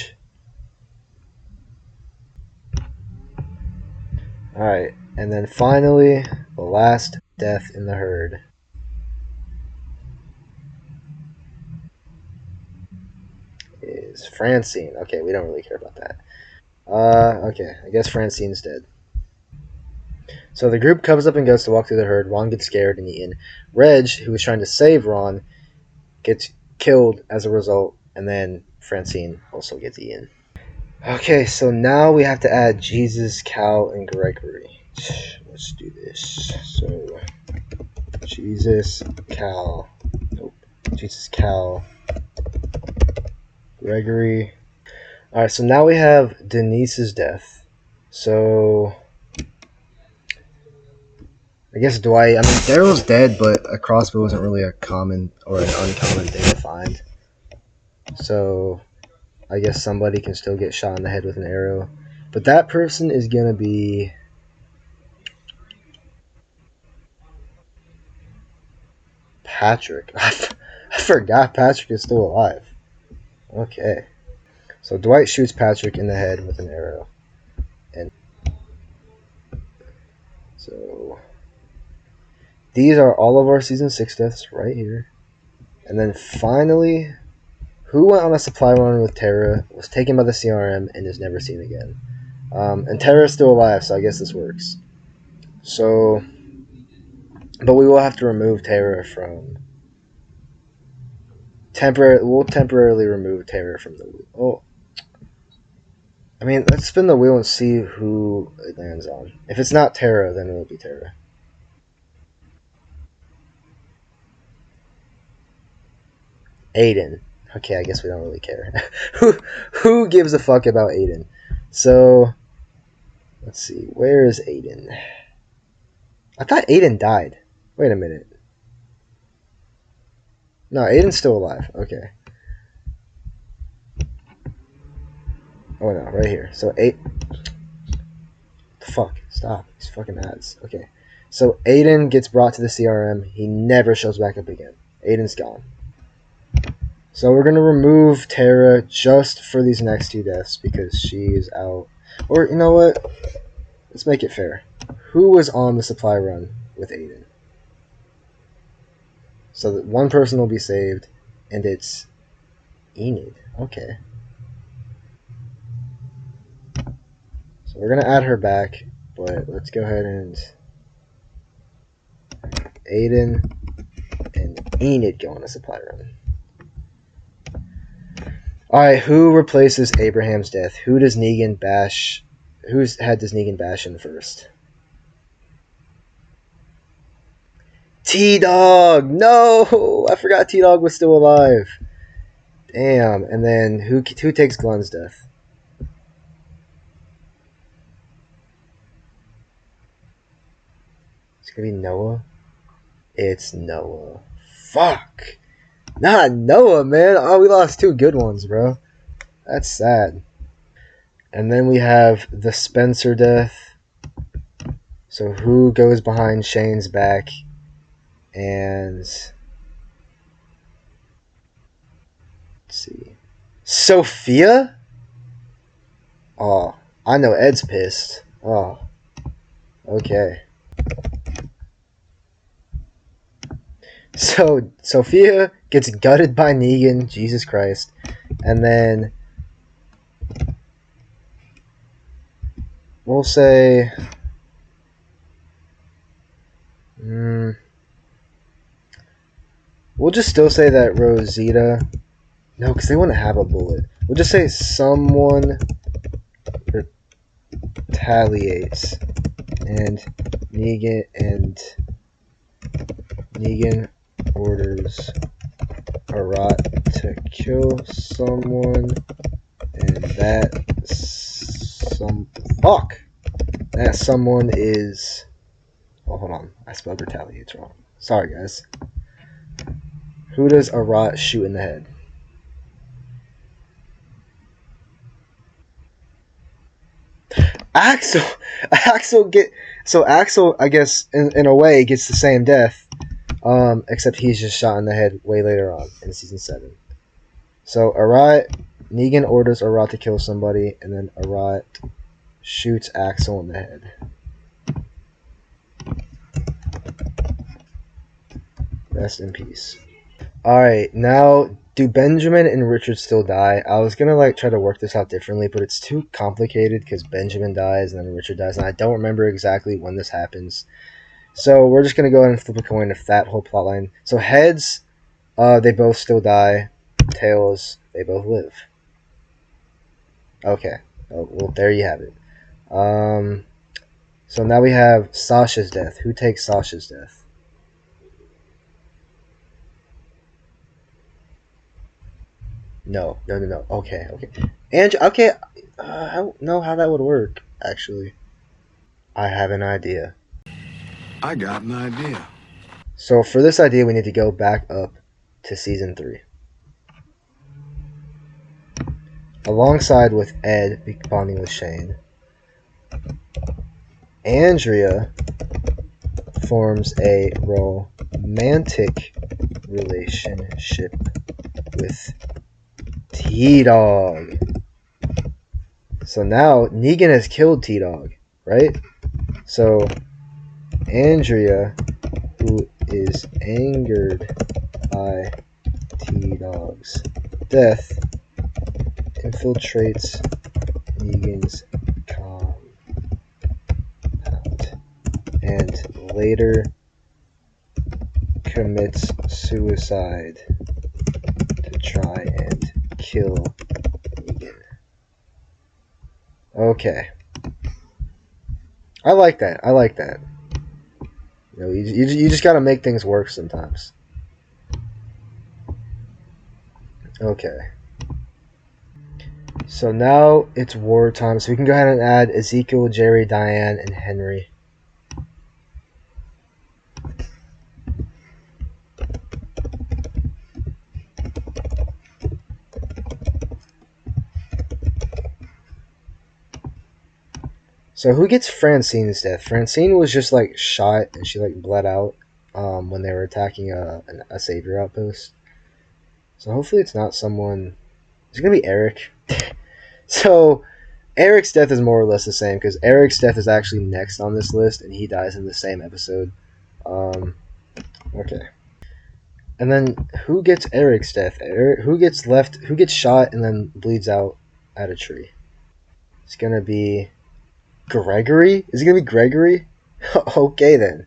Speaker 1: Alright. And then finally, the last death in the herd is Francine. Okay, we don't really care about that. Okay. I guess Francine's dead. So the group comes up and goes to walk through the herd. Ron gets scared and eaten. Reg, who was trying to save Ron, gets killed as a result, and then Francine also gets eaten. Okay, so now we have to add Jesus, Cal, and Gregory. Let's do this. So, Jesus, Cal. Nope. Jesus, Cal. Gregory. Alright, so now we have Denise's death. So, I guess Dwight. I mean, Daryl's dead, but a crossbow isn't really a common or an uncommon thing to find. So, I guess somebody can still get shot in the head with an arrow. But that person is going to be... Patrick. I forgot Patrick is still alive. Okay. So Dwight shoots Patrick in the head with an arrow. And so these are all of our season 6 deaths right here. And then finally, Who went on a supply run with Terra, was taken by the CRM, and is never seen again. And Terra is still alive, so I guess this works. So, but we will have to remove Terra from We'll temporarily remove Terra from the wheel. Oh, I mean, let's spin the wheel and see who it lands on. If it's not Terra, then it will be Terra. Aiden. Okay, I guess we don't really care. who gives a fuck about Aiden? So, let's see. Where is Aiden? I thought Aiden died. Wait a minute. No, Aiden's still alive. Okay. Oh no, right here. So fuck, stop. These fucking ads. Okay. So Aiden gets brought to the CRM. He never shows back up again. Aiden's gone. So we're gonna remove Terra just for these next 2 deaths because she's out. Or you know what? Let's make it fair. Who was on the supply run with Aiden? So that one person will be saved, and it's Enid. Okay. So we're gonna add her back, but let's go ahead and Aiden and Enid go on a supply run. Alright, who replaces Abraham's death? Who does Negan bash? Whose head does Negan bash in first? T-Dog! No! I forgot T-Dog was still alive. Damn. And then who takes Glenn's death? It's gonna be Noah. It's Noah. Fuck! Not Noah, man. Oh, we lost 2 good ones, bro. That's sad. And then we have the Spencer death. So who goes behind Shane's back? And let's see. Sophia? Oh, I know Ed's pissed. Oh. Okay. So Sophia gets gutted by Negan, Jesus Christ. And then we'll say we'll just still say that Rosita. No, because they wouldn't have a bullet. We'll just say someone retaliates, and Negan orders Arat to kill someone, and that someone is. Oh, hold on, I spelled retaliates wrong. Sorry, guys. Who does Arat shoot in the head? Axel, Axel, I guess, in a way, gets the same death, except he's just shot in the head way later on in season 7. So Negan orders Arat to kill somebody, and then Arat shoots Axel in the head. Rest in peace. Alright, now, do Benjamin and Richard still die? I was gonna try to work this out differently, but it's too complicated because Benjamin dies and then Richard dies, and I don't remember exactly when this happens. So we're just gonna go ahead and flip a coin if that whole plotline. So heads, they both still die. Tails, they both live. Okay. Oh, well, there you have it. So now we have Sasha's death. Who takes Sasha's death? No. Okay. Okay. I don't know how that would work, actually. I have an idea.
Speaker 2: I got an idea.
Speaker 1: So for this idea, we need to go back up to season 3. Alongside with Ed bonding with Shane, Andrea forms a romantic relationship with T-Dog. So now Negan has killed T-Dog, right? So Andrea, who is angered by T-Dog's death infiltrates Negan's compound and later commits suicide to try and kill Negan. Okay. I like that. You just gotta make things work sometimes. Okay. So now it's wartime, so we can go ahead and add Ezekiel, Jerry, Diane, and Henry. So who gets Francine's death? Francine was just like shot and she like bled out when they were attacking a savior outpost. So hopefully it's not someone. It's gonna be Eric. So Eric's death is more or less the same because Eric's death is actually next on this list and he dies in the same episode. Okay. And then who gets Eric's death? Who gets left? Who gets shot and then bleeds out at a tree? It's gonna be Gregory. Is it gonna be Gregory? Okay then.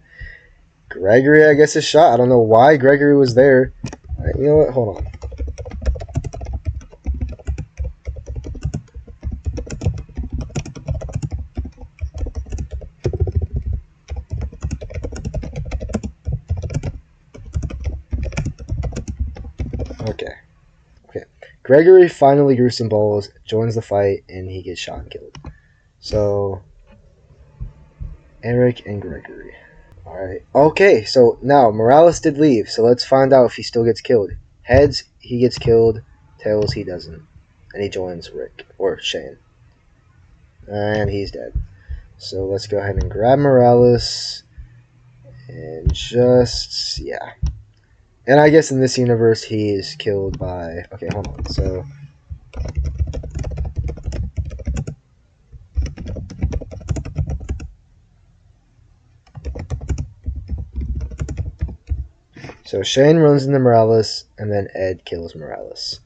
Speaker 1: Gregory, I guess, is shot. I don't know why Gregory was there. Right, you know what? Hold on. Okay. Gregory finally grew some balls, joins the fight, and he gets shot and killed. So, Eric and Gregory. Alright. Okay, so now Morales did leave, so let's find out if he still gets killed. Heads, he gets killed. Tails, he doesn't. And he joins Rick, or Shane. And he's dead. So let's go ahead and grab Morales. And just, yeah. And I guess in this universe, he is killed by... Okay, hold on. So Shane runs into Morales, and then Ed kills Morales.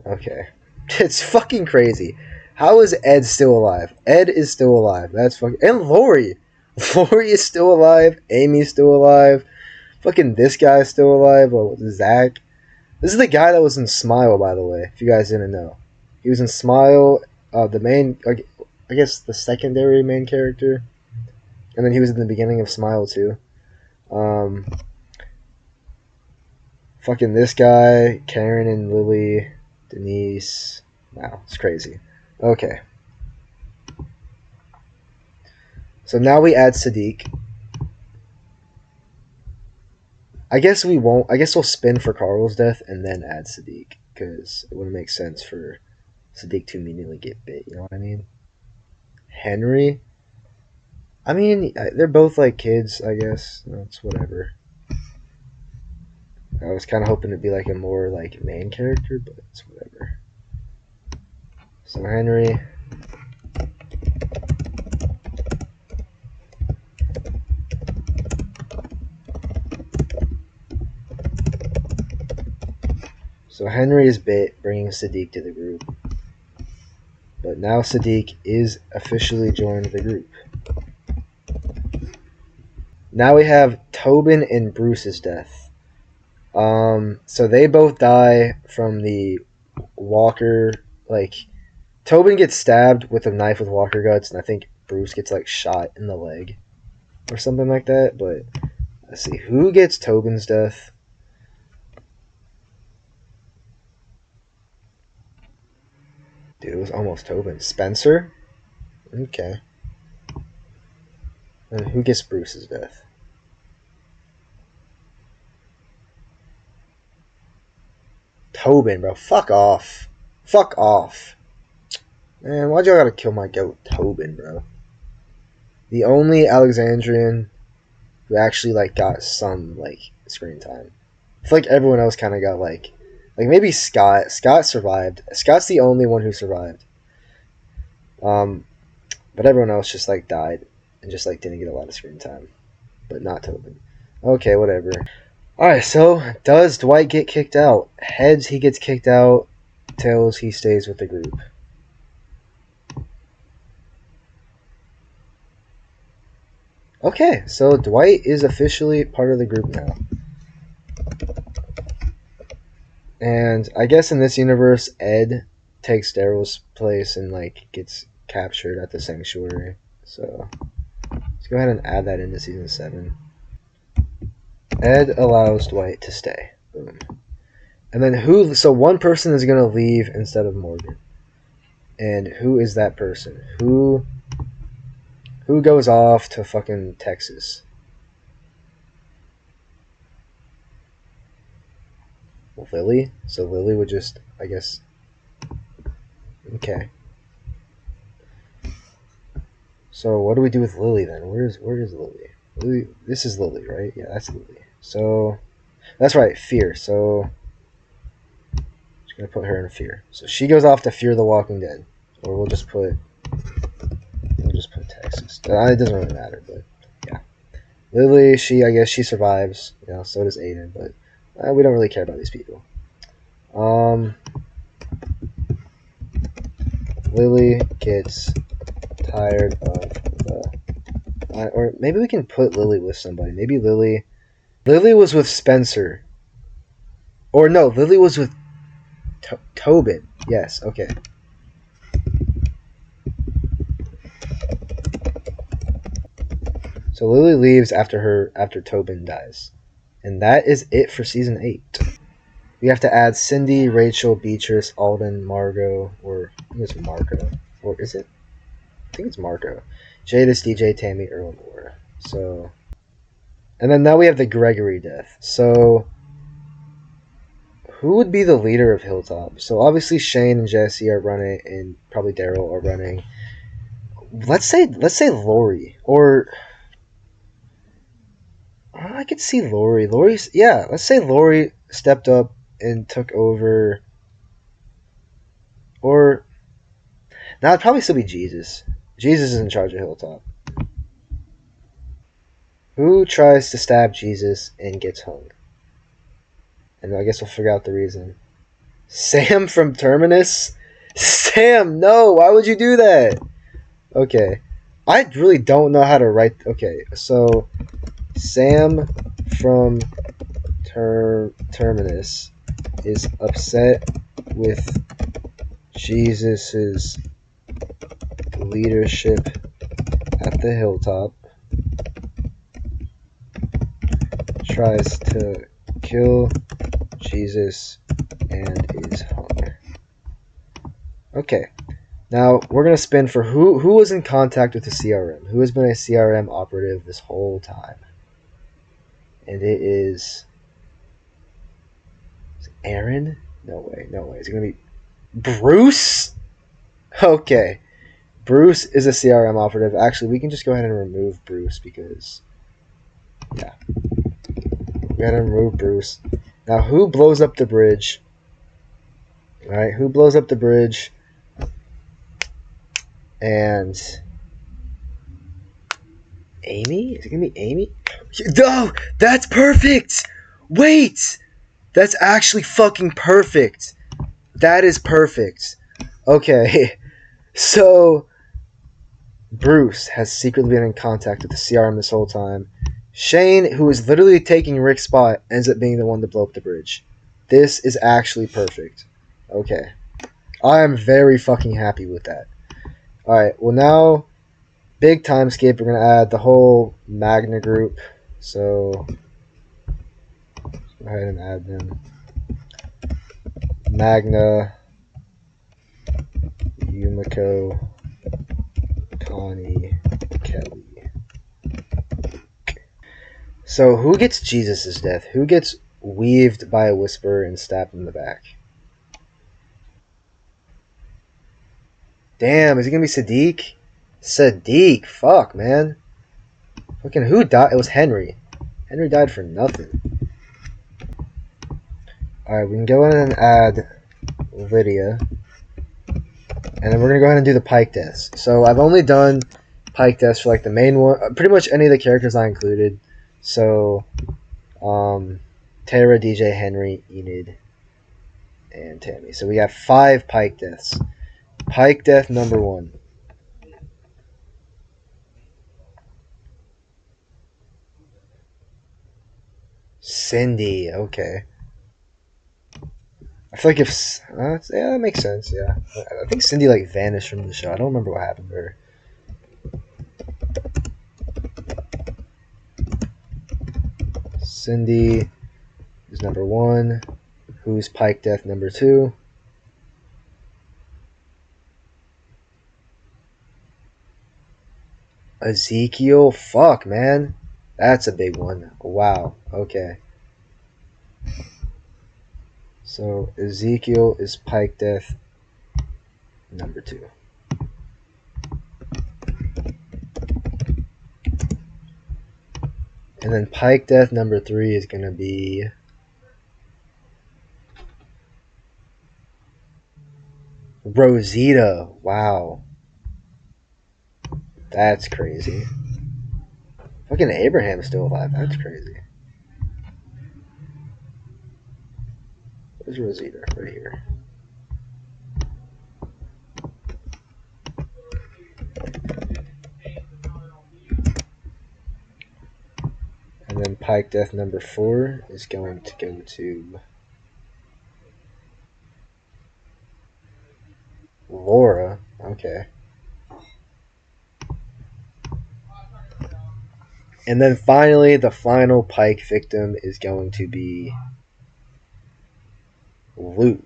Speaker 1: Okay. It's fucking crazy. How is Ed still alive? Ed is still alive. That's fucking... And Lori! Lori is still alive. Amy's still alive. Fucking this guy's still alive. Oh, Zach. This is the guy that was in Smile, by the way, if you guys didn't know. He was in Smile, the main... I guess the secondary main character. And then he was in the beginning of Smile, too. Fucking this guy, Karen and Lily, Denise. Wow, it's crazy. Okay. So now we add Sadiq. I guess we won't. I guess we'll spin for Carl's death and then add Sadiq because it wouldn't make sense for Sadiq to immediately get bit. You know what I mean? Henry. I mean, they're both like kids. I guess it's whatever. I was kind of hoping to be like a more like main character, but it's whatever. So Henry. So Henry is bit, bringing Sadiq to the group. But now Sadiq is officially joined the group. Now we have Tobin and Bruce's death. So they both die from the Walker. Like, Tobin gets stabbed with a knife with Walker guts, and I think Bruce gets like shot in the leg or something like that. But let's see who gets Tobin's death. Dude, it was almost Tobin. Spencer? Okay. And who gets Bruce's death? Tobin, bro. Fuck off. Fuck off. Man, why'd y'all gotta kill my goat, Tobin, bro? The only Alexandrian who actually, like, got some, like, screen time. I feel like everyone else kind of got, like maybe Scott. Scott survived. Scott's the only one who survived. But everyone else just, like, died and just, like, didn't get a lot of screen time. But not Tobin. Okay, whatever. Alright, so does Dwight get kicked out? Heads, he gets kicked out. Tails, he stays with the group. Okay, so Dwight is officially part of the group now. And I guess in this universe, Ed takes Daryl's place and like gets captured at the sanctuary. So let's go ahead and add that into season 7. Ed allows Dwight to stay. Boom. And then who? So one person is gonna leave instead of Morgan. And who is that person? Who goes off to fucking Texas? Lily? So Lily would just, I guess. Okay. So what do we do with Lily then? Where is Lily? Lily? This is Lily, right? Yeah, that's Lily. So that's right, Fear. So just gonna put her in Fear. So she goes off to Fear the Walking Dead, or we'll just put Texas. It doesn't really matter, but yeah. Lily, I guess she survives. You know, so does Aiden, but we don't really care about these people. Lily gets tired of the... or maybe we can put Lily with somebody. Maybe Lily was with Spencer. Or no, Lily was with Tobin. Yes, okay. So Lily leaves after Tobin dies. And that is it for season 8. We have to add Cindy, Rachel, Beatrice, Alden, Margot, or I think it's Marco. Or is it? I think it's Marco. Jadis, DJ, Tammy, Earl, and Laura. So, and then now we have the Gregory death. So, who would be the leader of Hilltop? So obviously Shane and Jesse are running, and probably Daryl are running. Let's say Lori, or I could see Lori. Let's say Lori stepped up and took over. Or now it'd probably still be Jesus. Jesus is in charge of Hilltop. Who tries to stab Jesus and gets hung? And I guess we'll figure out the reason. Sam from Terminus? Sam, no! Why would you do that? Okay. I really don't know how to write... Okay, so... Sam from Terminus is upset with Jesus's leadership at the Hilltop. Tries to kill Jesus and is hung. Okay. Now, we're going to spin for who was in contact with the CRM. Who has been a CRM operative this whole time? And it is Aaron? No way. Is it going to be Bruce? Okay. Bruce is a CRM operative. Actually, we can just go ahead and remove Bruce because... yeah. We gotta remove Bruce. Now, who blows up the bridge? Alright, who blows up the bridge? And... Amy? Is it gonna be Amy? No! That's perfect! Wait! That's actually fucking perfect! That is perfect. Okay. So... Bruce has secretly been in contact with the CRM this whole time. Shane, who is literally taking Rick's spot, ends up being the one to blow up the bridge. This is actually perfect. Okay. I am very fucking happy with that. Alright, well now, big time skip. We're going to add the whole Magna group. So, let's go ahead and add them. Magna, Yumiko, Connie, Kelly. So, who gets Jesus' death? Who gets weaved by a whisper and stabbed in the back? Damn, is it gonna be Sadiq? Sadiq, fuck, man. Fucking who died? It was Henry. Henry died for nothing. Alright, we can go in and add Lydia. And then we're gonna go ahead and do the Pike deaths. So, I've only done Pike deaths for like the main one. Pretty much any of the characters I included. So, Tara, DJ, Henry, Enid, and Tammy. So we got 5 Pike deaths. Pike death number 1. Cindy. Okay. I feel like if yeah, that makes sense. Yeah, I think Cindy like vanished from the show. I don't remember what happened to her. Cindy is number 1. Who's Pike death number 2? Ezekiel. Fuck, man, that's a big one. Wow. Okay. So Ezekiel is Pike death number 2. And then Pike death number 3 is gonna be Rosita. Wow. That's crazy. Fucking Abraham's still alive. That's crazy. Where's Rosita? Right here. And then Pike death number 4 is going to go to Laura. Okay. And then finally, the final Pike victim is going to be Luke.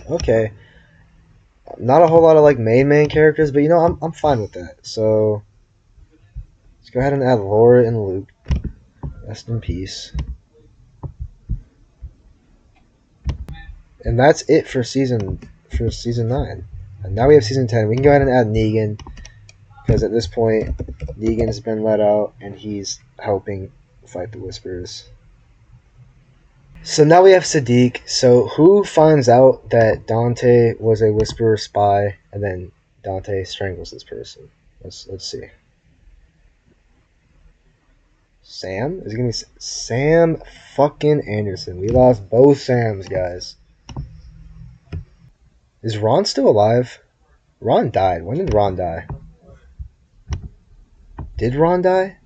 Speaker 1: Okay. Not a whole lot of like main characters, but you know, I'm fine with that. So let's go ahead and add Laura and Luke. Rest in peace. And that's it for season 9. And now we have season 10. We can go ahead and add Negan, because at this point Negan's been let out and he's helping fight the Whisperers. So now we have Sadiq. So who finds out that Dante was a Whisperer spy and then Dante strangles this person? Let's see. Sam? Is it gonna be Sam fucking Anderson? We lost both Sams, guys. Is Ron still alive? Ron died. When did Ron die? Did Ron die?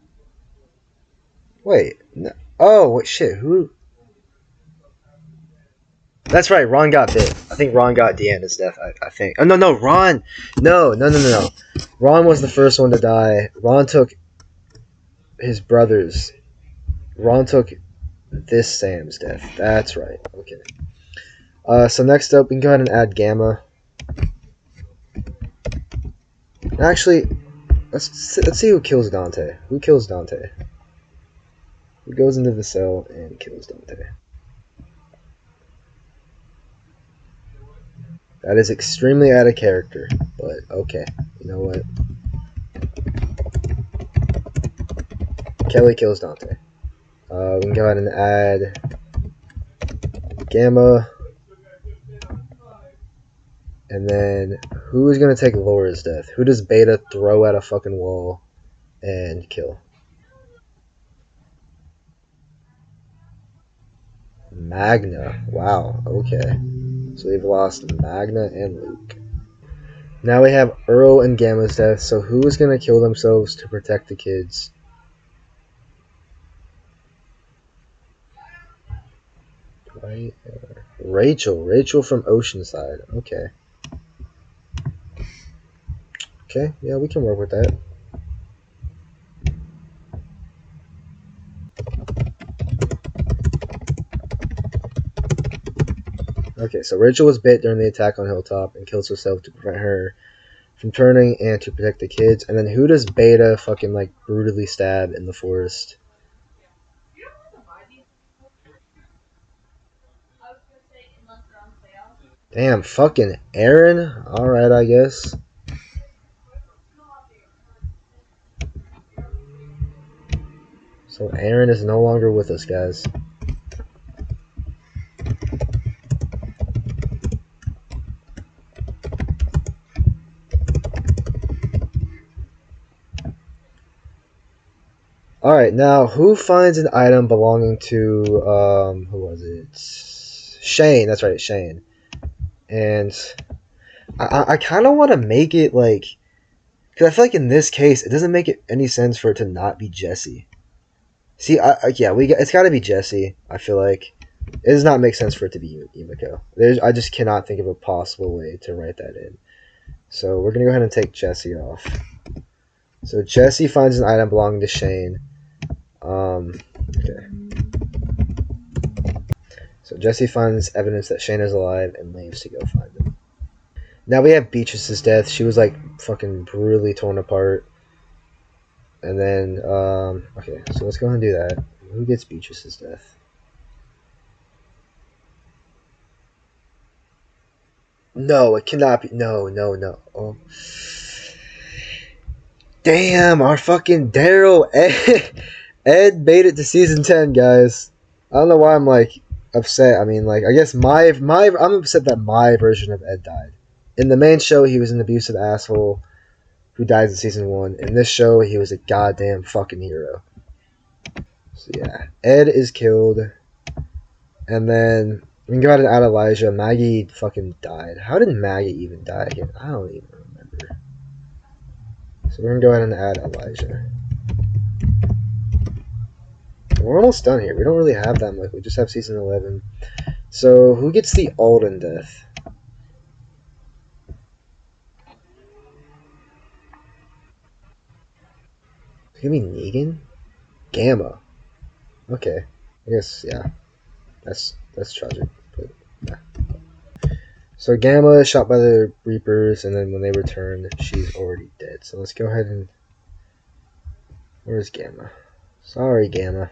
Speaker 1: Wait. No. Oh, what shit? Who? That's right. Ron got bit. I think Ron got Deanna's death. I think. Oh no, Ron. No. Ron was the first one to die. Ron took his brother's. Ron took this Sam's death. That's right. Okay. So next up, we can go ahead and add Gamma. Actually, let's see who kills Dante. Who kills Dante? Who goes into the cell and kills Dante? That is extremely out of character, but okay. You know what? Kelly kills Dante. We can go ahead and add Gamma. And then, who is going to take Laura's death? Who does Beta throw at a fucking wall and kill? Magna. Wow, okay. So we've lost Magna and Luke. Now we have Earl and Gamma's death. So who is going to kill themselves to protect the kids? Right. Rachel from Oceanside. Okay. Okay, yeah, we can work with that. Okay, so Rachel was bit during the attack on Hilltop and kills herself to prevent her from turning and to protect the kids. And then who does Beta fucking like brutally stab in the forest? Damn, fucking Aaron? Alright, I guess. So Aaron is no longer with us, guys. All right, now who finds an item belonging to who was it? Shane. That's right, Shane. And I kind of want to make it like, because I feel like in this case it doesn't make it any sense for it to not be Jesse. See, yeah, it's got to be Jesse. I feel like it does not make sense for it to be Yumiko. I just cannot think of a possible way to write that in. So we're gonna go ahead and take Jesse off. So Jesse finds an item belonging to Shane. Okay. So Jesse finds evidence that Shane is alive and leaves to go find him. Now we have Beatrice's death. She was like fucking brutally torn apart. And then, okay, so let's go ahead and do that. Who gets Beatrice's death? No, it cannot be. No, no, no. Oh. Damn, our fucking Daryl Ed made it to season 10, guys. I don't know why I'm like upset. I mean, like, I guess I'm upset that my version of Ed died. In the main show, he was an abusive asshole who dies in season 1. In this show, he was a goddamn fucking hero. So yeah, Ed is killed, and then we can go ahead and add Elijah. Maggie fucking died. How did Maggie even die again? I don't even remember. So we're gonna go ahead and add Elijah. We're almost done here. We don't really have that much. We just have season 11. So who gets the Alden death? It's gonna be Negan? Gamma. Okay. I guess, yeah. That's tragic. But yeah. So Gamma is shot by the Reapers, and then when they return, she's already dead. So let's go ahead and... Where's Gamma? Sorry, Gamma.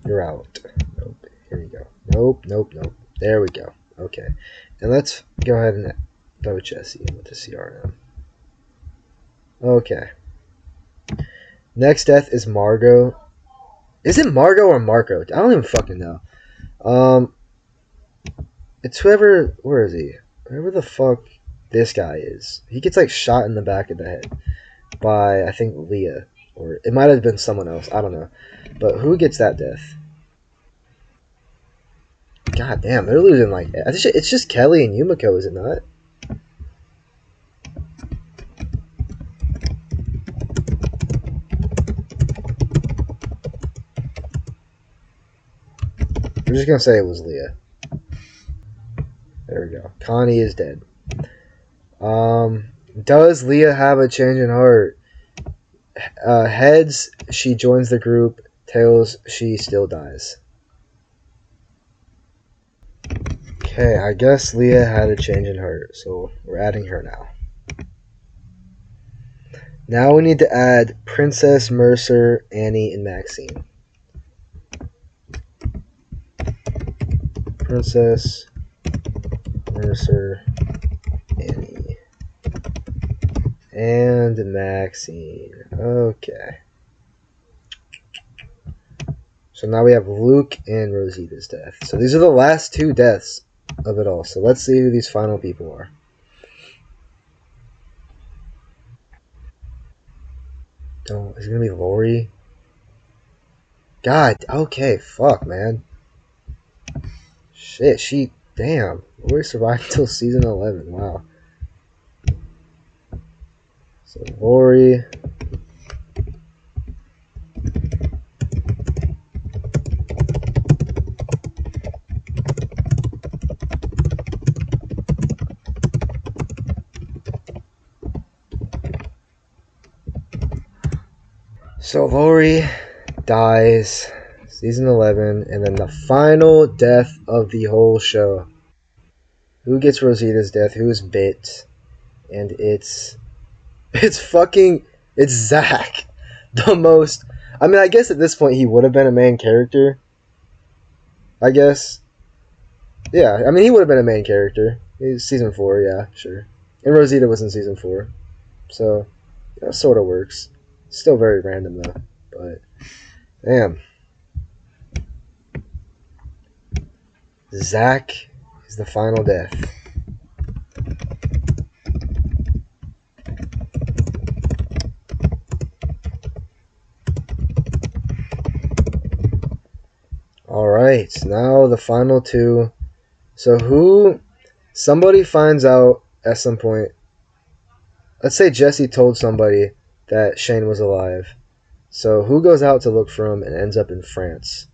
Speaker 1: You're out. Nope. Here we go. Nope, nope, nope. There we go. Okay. And let's go ahead and vote Jesse with the CRM. Okay. Next death is Margot. Is it Margot or Marco? I don't even fucking know. It's whoever... Where is he? Whoever the fuck this guy is. He gets like shot in the back of the head by, I think, Leah. Or it might have been someone else. I don't know. But who gets that death? God damn, they're losing like... It's just Kelly and Yumiko, is it not? I'm just gonna say it was Leah. There we go. Connie is dead. Does Leah have a change in heart? Heads, she joins the group. Tails, she still dies. Okay, I guess Leah had a change in heart, so we're adding her now. Now we need to add Princess, Mercer, Annie, and Maxine. Princess, Mercer, Annie, and Maxine. Okay. So now we have Luke and Rosita's death. So these are the last 2 deaths of it all. So let's see who these final people are. Oh, is it gonna be Lori? God, okay, fuck, man. Shit, damn. Lori survived until season 11, wow. So Lori. So Lori dies, season 11, and then the final death of the whole show. Who gets Rosita's death? Who is bit? And it's Zach. The most... I mean, I guess at this point he would have been a main character. I guess. Yeah, I mean, he would have been a main character. He's season 4, yeah, sure. And Rosita was in season 4. So, yeah, sort of works. Still very random, though. But, damn. Zach is the final death. right, now the final two. So somebody finds out at some point. Let's say Jesse told somebody that Shane was alive. So who goes out to look for him and ends up in France?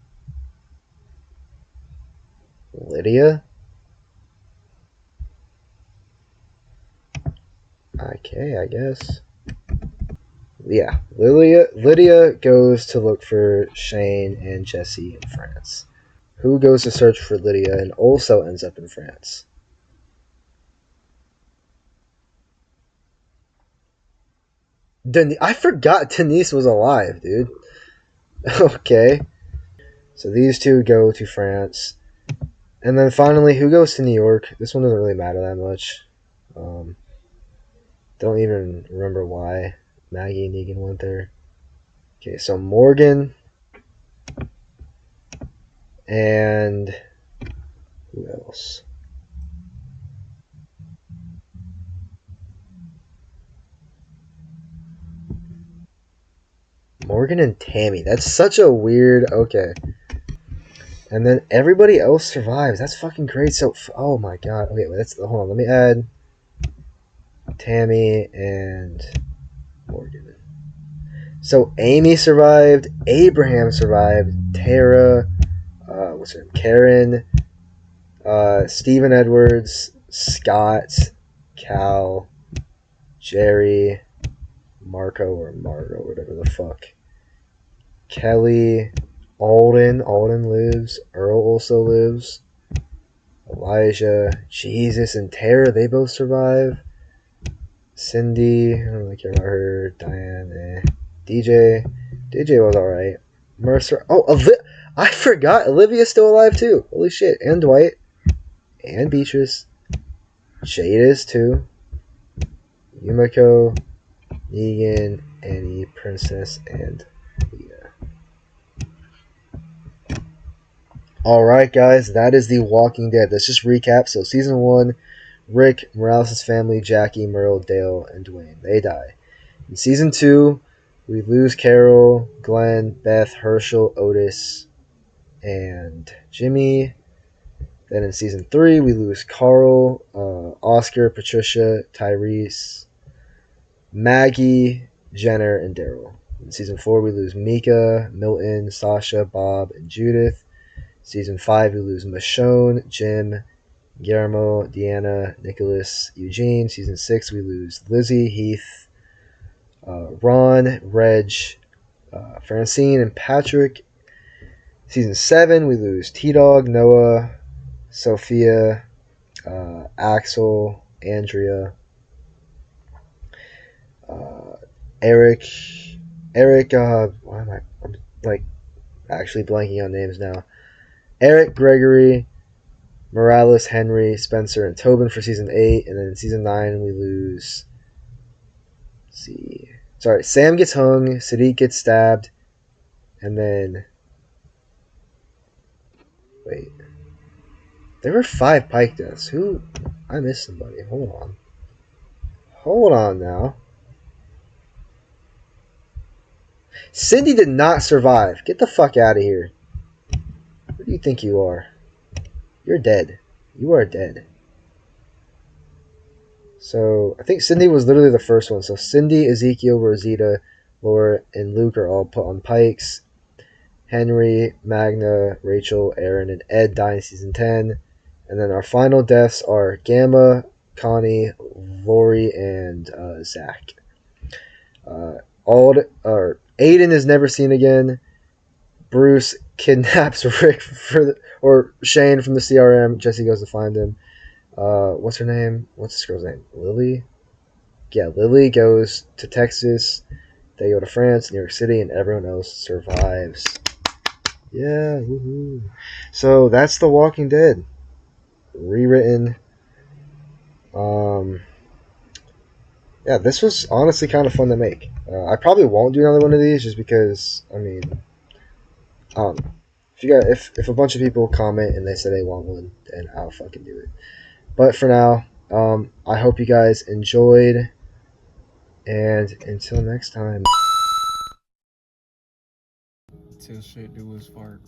Speaker 1: Lydia? Okay, I guess. Yeah, Lydia goes to look for Shane and Jesse in France. Who goes to search for Lydia and also ends up in France? I forgot Denise was alive, dude. Okay. So these two go to France. And then finally, who goes to New York? This one doesn't really matter that much. Don't even remember why Maggie and Negan went there. Okay, so Morgan and who else? Morgan and Tammy. That's such a weird. Okay. And then everybody else survives. That's fucking great. So, oh my god. Okay, wait, hold on. Let me add Tammy and Morgan. So Amy survived. Abraham survived. Tara. What's her name? Karen. Stephen Edwards. Scott. Cal. Jerry. Marco or Margo, whatever the fuck. Kelly. Alden lives. Earl also lives. Elijah, Jesus, and Tara, they both survive. Cindy, I don't really care about her. Diane, DJ was alright. Mercer, I forgot, Olivia's still alive too. Holy shit. And Dwight. And Beatrice. Jade is too. Yumiko, Negan, Annie, Princess, and Leah. Alright, guys, that is The Walking Dead. Let's just recap. So, season 1, Rick, Morales' family, Jackie, Merle, Dale, and Dwayne. They die. In season 2, we lose Carol, Glenn, Beth, Herschel, Otis, and Jimmy. Then in season 3, we lose Carl, Oscar, Patricia, Tyrese, Maggie, Jenner, and Daryl. In season 4, we lose Mika, Milton, Sasha, Bob, and Judith. Season 5, we lose Michonne, Jim, Guillermo, Deanna, Nicholas, Eugene. Season 6, we lose Lizzie, Heath, Ron, Reg, Francine, and Patrick. Season 7, we lose T-Dog, Noah, Sophia, Axel, Andrea, Eric, why am I'm like actually blanking on names now. Eric, Gregory, Morales, Henry, Spencer, and Tobin for season 8, and then in season 9 we lose. Sam gets hung, Sadiq gets stabbed, and then wait, there were 5 Pike deaths. Who? I missed somebody. Hold on now. Cindy did not survive. Get the fuck out of here. Who do you think you are? You're dead. You are dead. So I think Cindy was literally the first one. So Cindy, Ezekiel, Rosita, Laura, and Luke are all put on pikes. Henry, Magna, Rachel, Aaron, and Ed die in season 10. And then our final deaths are Gamma, Connie, Lori, and Zach. Aiden is never seen again. Bruce kidnaps Rick or Shane from the CRM. Jesse goes to find him. What's her name? What's this girl's name? Lily? Yeah, Lily goes to Texas. They go to France, New York City, and everyone else survives. Yeah, woohoo. So that's The Walking Dead. Rewritten. Yeah, this was honestly kind of fun to make. I probably won't do another one of these just because, I mean, I don't know. If a bunch of people comment and they say they want one, then I'll fucking do it. But for now, I hope you guys enjoyed, and until next time.
Speaker 2: Till shit do is fart.